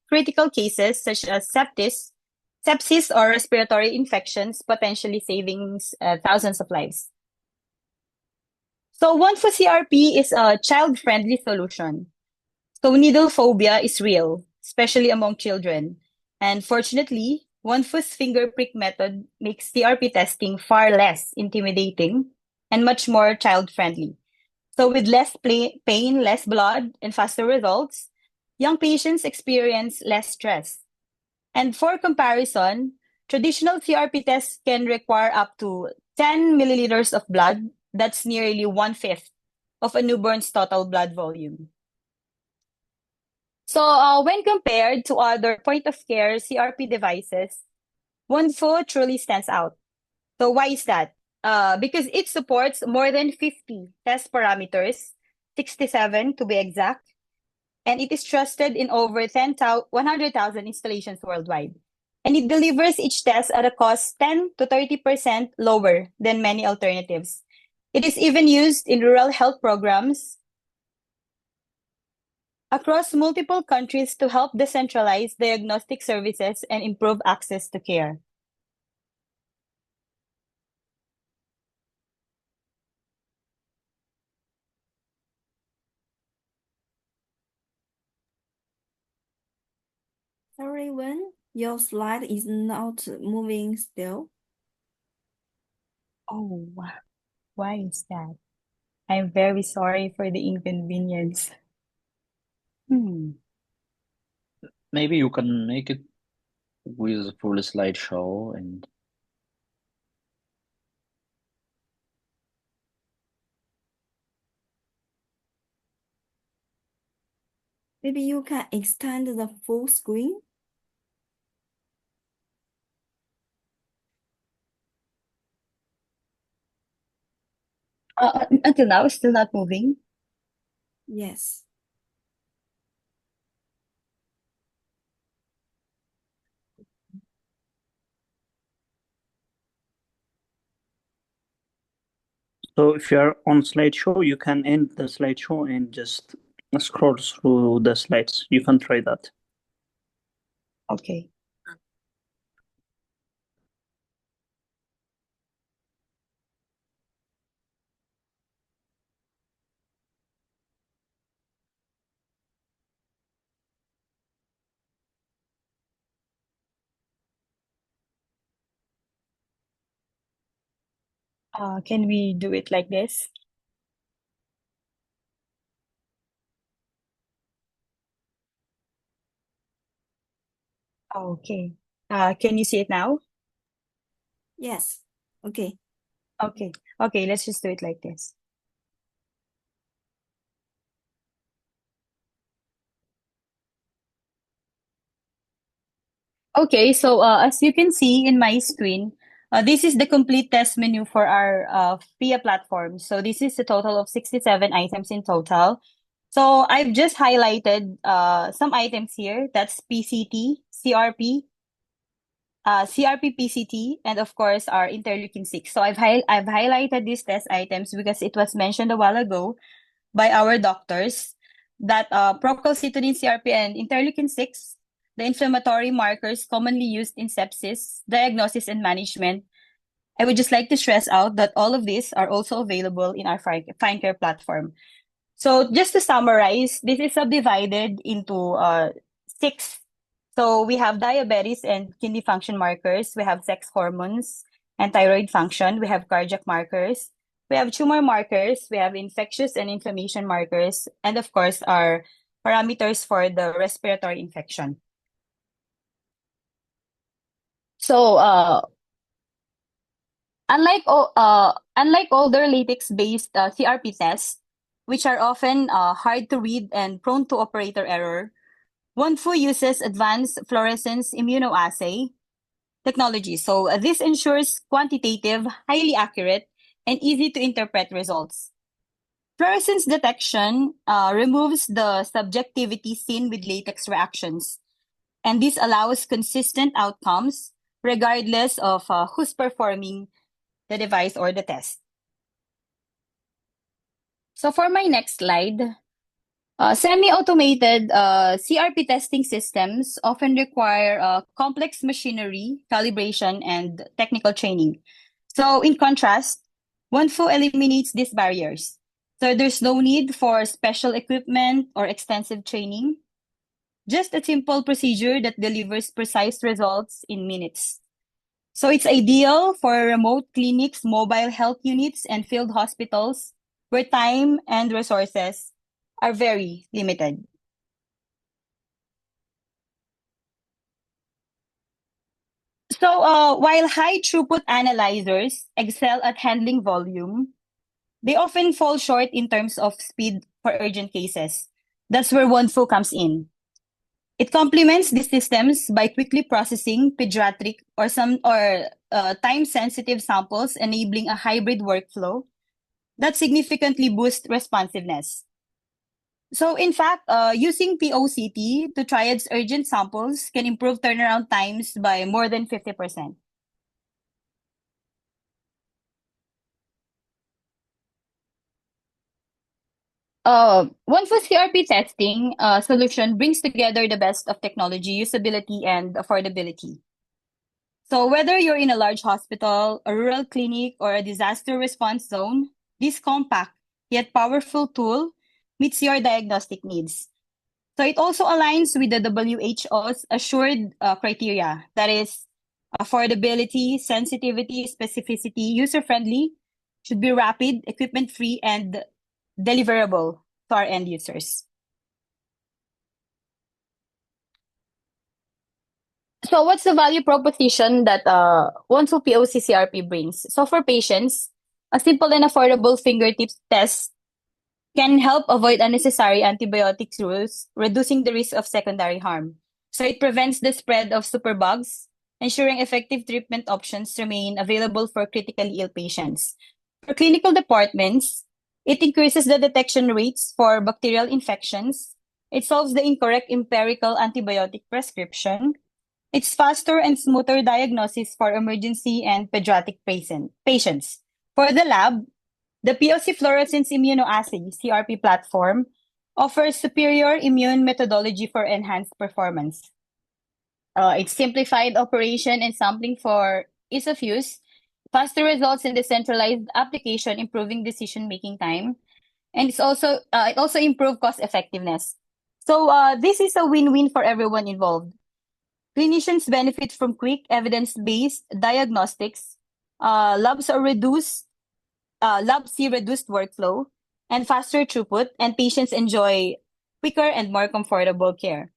critical cases such as sepsis, or respiratory infections, potentially saving thousands of lives. So Wondfo CRP is a child-friendly solution. So needle phobia is real, especially among children. And fortunately, Wondfo's finger prick method makes CRP testing far less intimidating and much more child-friendly. So with less pain, less blood, and faster results, young patients experience less stress. And for comparison, traditional CRP tests can require up to 10 milliliters of blood. That's nearly 1/5 of a newborn's total blood volume. So when compared to other point-of-care CRP devices, Wondfo truly stands out. So why is that? Because it supports more than 50 test parameters, 67 to be exact, and it is trusted in over 100,000 installations worldwide. And it delivers each test at a cost 10 to 30% lower than many alternatives. It is even used in rural health programs across multiple countries to help decentralize diagnostic services and improve access to care. Sorry, Wen, your slide is not moving still. Oh, why is that? I'm very sorry for the inconvenience. Maybe you can make it with a full slideshow and Maybe you can extend the full screen. Until now, it's still not moving. Yes. So if you're on slideshow, you can end the slideshow and just scroll through the slides. You can try that. Okay. Can we do it like this? Okay. Can you see it now? Yes. Okay. Okay. Okay, let's just do it like this. Okay, so as you can see in my screen, this is the complete test menu for our FIA platform. So this is a total of 67 items in total. So I've just highlighted some items here. That's PCT, CRP, CRP PCT, and of course our interleukin 6. So I've highlighted these test items because it was mentioned a while ago by our doctors that procalcitonin, CRP, and interleukin 6, the inflammatory markers commonly used in sepsis, diagnosis, and management. I would just like to stress out that all of these are also available in our Fine Care platform. So just to summarize, this is subdivided into 6. So we have diabetes and kidney function markers. We have sex hormones and thyroid function. We have cardiac markers. We have tumor markers. We have infectious and inflammation markers. And of course, our parameters for the respiratory infection. So unlike older latex-based CRP tests, which are often hard to read and prone to operator error, Wondfo uses advanced fluorescence immunoassay technology. So this ensures quantitative, highly accurate, and easy to interpret results. Fluorescence detection removes the subjectivity seen with latex reactions, and this allows consistent outcomes regardless of who's performing the device or the test. So for my next slide, semi-automated CRP testing systems often require complex machinery, calibration, and technical training. So in contrast, Wondfo eliminates these barriers. So there's no need for special equipment or extensive training, just a simple procedure that delivers precise results in minutes. So it's ideal for remote clinics, mobile health units, and field hospitals where time and resources are very limited. So while high throughput analyzers excel at handling volume, they often fall short in terms of speed for urgent cases. That's where Wondfo comes in. It complements these systems by quickly processing pediatric or time-sensitive samples, enabling a hybrid workflow that significantly boosts responsiveness. So in fact, using POCT to triage urgent samples can improve turnaround times by more than 50%. Wondfo CRP testing solution brings together the best of technology, usability, and affordability. So whether you're in a large hospital, a rural clinic, or a disaster response zone, this compact yet powerful tool meets your diagnostic needs. So it also aligns with the WHO's assured criteria, that is affordability, sensitivity, specificity, user-friendly, should be rapid, equipment-free, and deliverable to our end users. So what's the value proposition that Wondfo POC CRP brings? So for patients, a simple and affordable fingertips test can help avoid unnecessary antibiotic use, reducing the risk of secondary harm. So it prevents the spread of superbugs, ensuring effective treatment options remain available for critically ill patients. For clinical departments, it increases the detection rates for bacterial infections. It solves the incorrect empirical antibiotic prescription. It's faster and smoother diagnosis for emergency and pediatric patients. For the lab, the POC fluorescence immunoassay CRP platform offers superior immune methodology for enhanced performance. It's simplified operation and sampling for ease of use, faster results in decentralized application, improving decision-making time, and it also improved cost effectiveness. So this is a win-win for everyone involved. Clinicians benefit from quick evidence-based diagnostics. Labs see reduced workflow and faster throughput, and patients enjoy quicker and more comfortable care.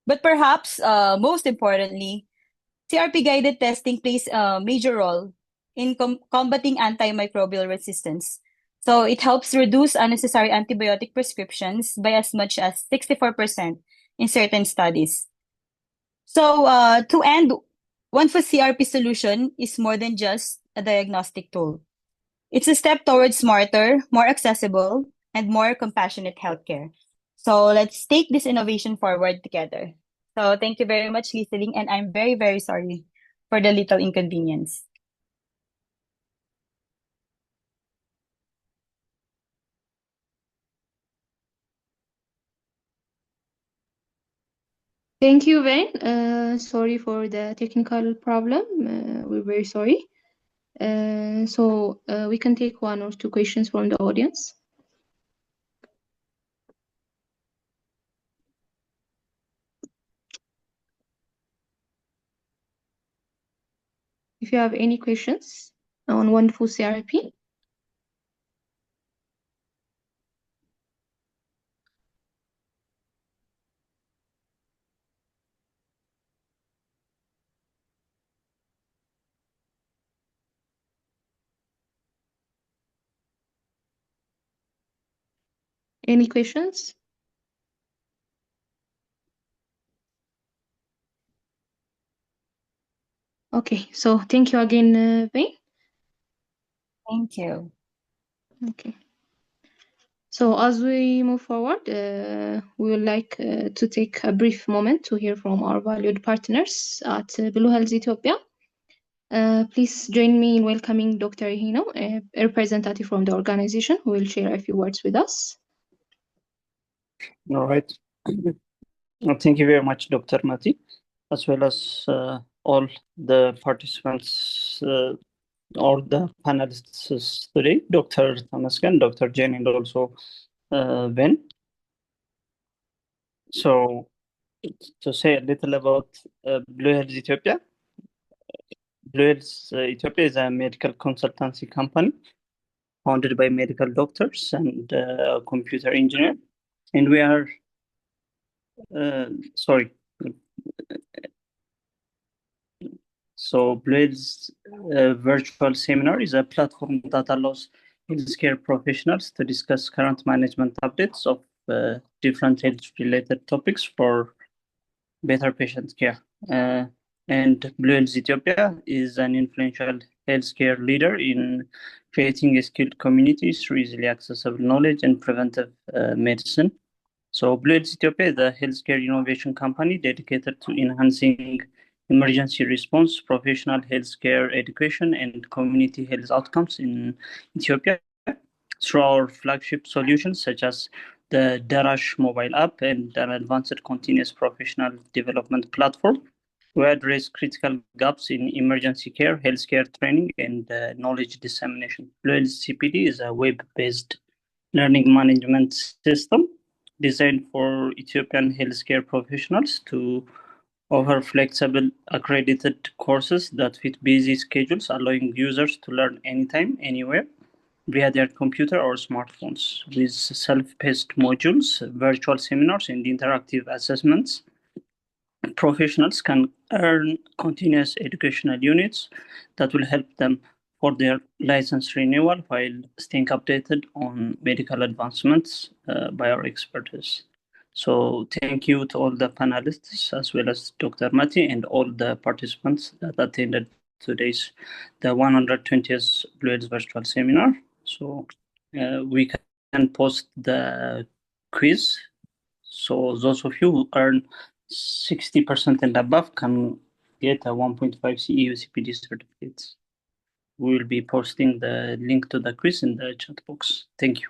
But perhaps most importantly, CRP-guided testing plays a major role in combating antimicrobial resistance. So it helps reduce unnecessary antibiotic prescriptions by as much as 64% in certain studies. So to end, Wondfo CRP solution is more than just a diagnostic tool. It's a step towards smarter, more accessible, and more compassionate healthcare. So let's take this innovation forward together. So thank you very much, listening, and I'm very, very sorry for the little inconvenience. Thank you, Vane. Sorry for the technical problem. We're very sorry. So we can take one or two questions from the audience. If you have any questions on Wondfo CRP. Any questions? Okay, so thank you again, Vane. Thank you. Okay. So as we move forward, we would like to take a brief moment to hear from our valued partners at Blue Health Ethiopia. Please join me in welcoming Dr. Hino, a representative from the organization, who will share a few words with us. All right. Well, thank you very much, Dr. Mati, as well as all the participants or the panelists today, Dr. Temesgen, Dr. Jane, and also Ben. So, to say a little about Blue Health Ethiopia. Blue Health Ethiopia is a medical consultancy company founded by medical doctors and a computer engineer. And we are, So Blue Health's virtual seminar is a platform that allows healthcare professionals to discuss current management updates of different health-related topics for better patient care. And Blue Health Ethiopia is an influential healthcare leader in creating a skilled community through easily accessible knowledge and preventive medicine. So Blue Health Ethiopia is a healthcare innovation company dedicated to enhancing emergency response, professional healthcare education, and community health outcomes in Ethiopia through our flagship solutions such as the Darash mobile app and an advanced continuous professional development platform. We address critical gaps in emergency care, healthcare training, and knowledge dissemination. Blue Health CPD is a web-based learning management system designed for Ethiopian healthcare professionals to offer flexible, accredited courses that fit busy schedules, allowing users to learn anytime, anywhere, via their computer or smartphones. With self-paced modules, virtual seminars, and interactive assessments, professionals can earn continuous educational units that will help them for their license renewal while staying updated on medical advancements by our experts. So thank you to all the panelists as well as Dr. Mati and all the participants that attended today's the 120th Blue Health virtual seminar. So we can post the quiz. So those of you who earn 60% and above can get a 1.5 CEU CPD certificates. We will be posting the link to the quiz in the chat box. Thank you.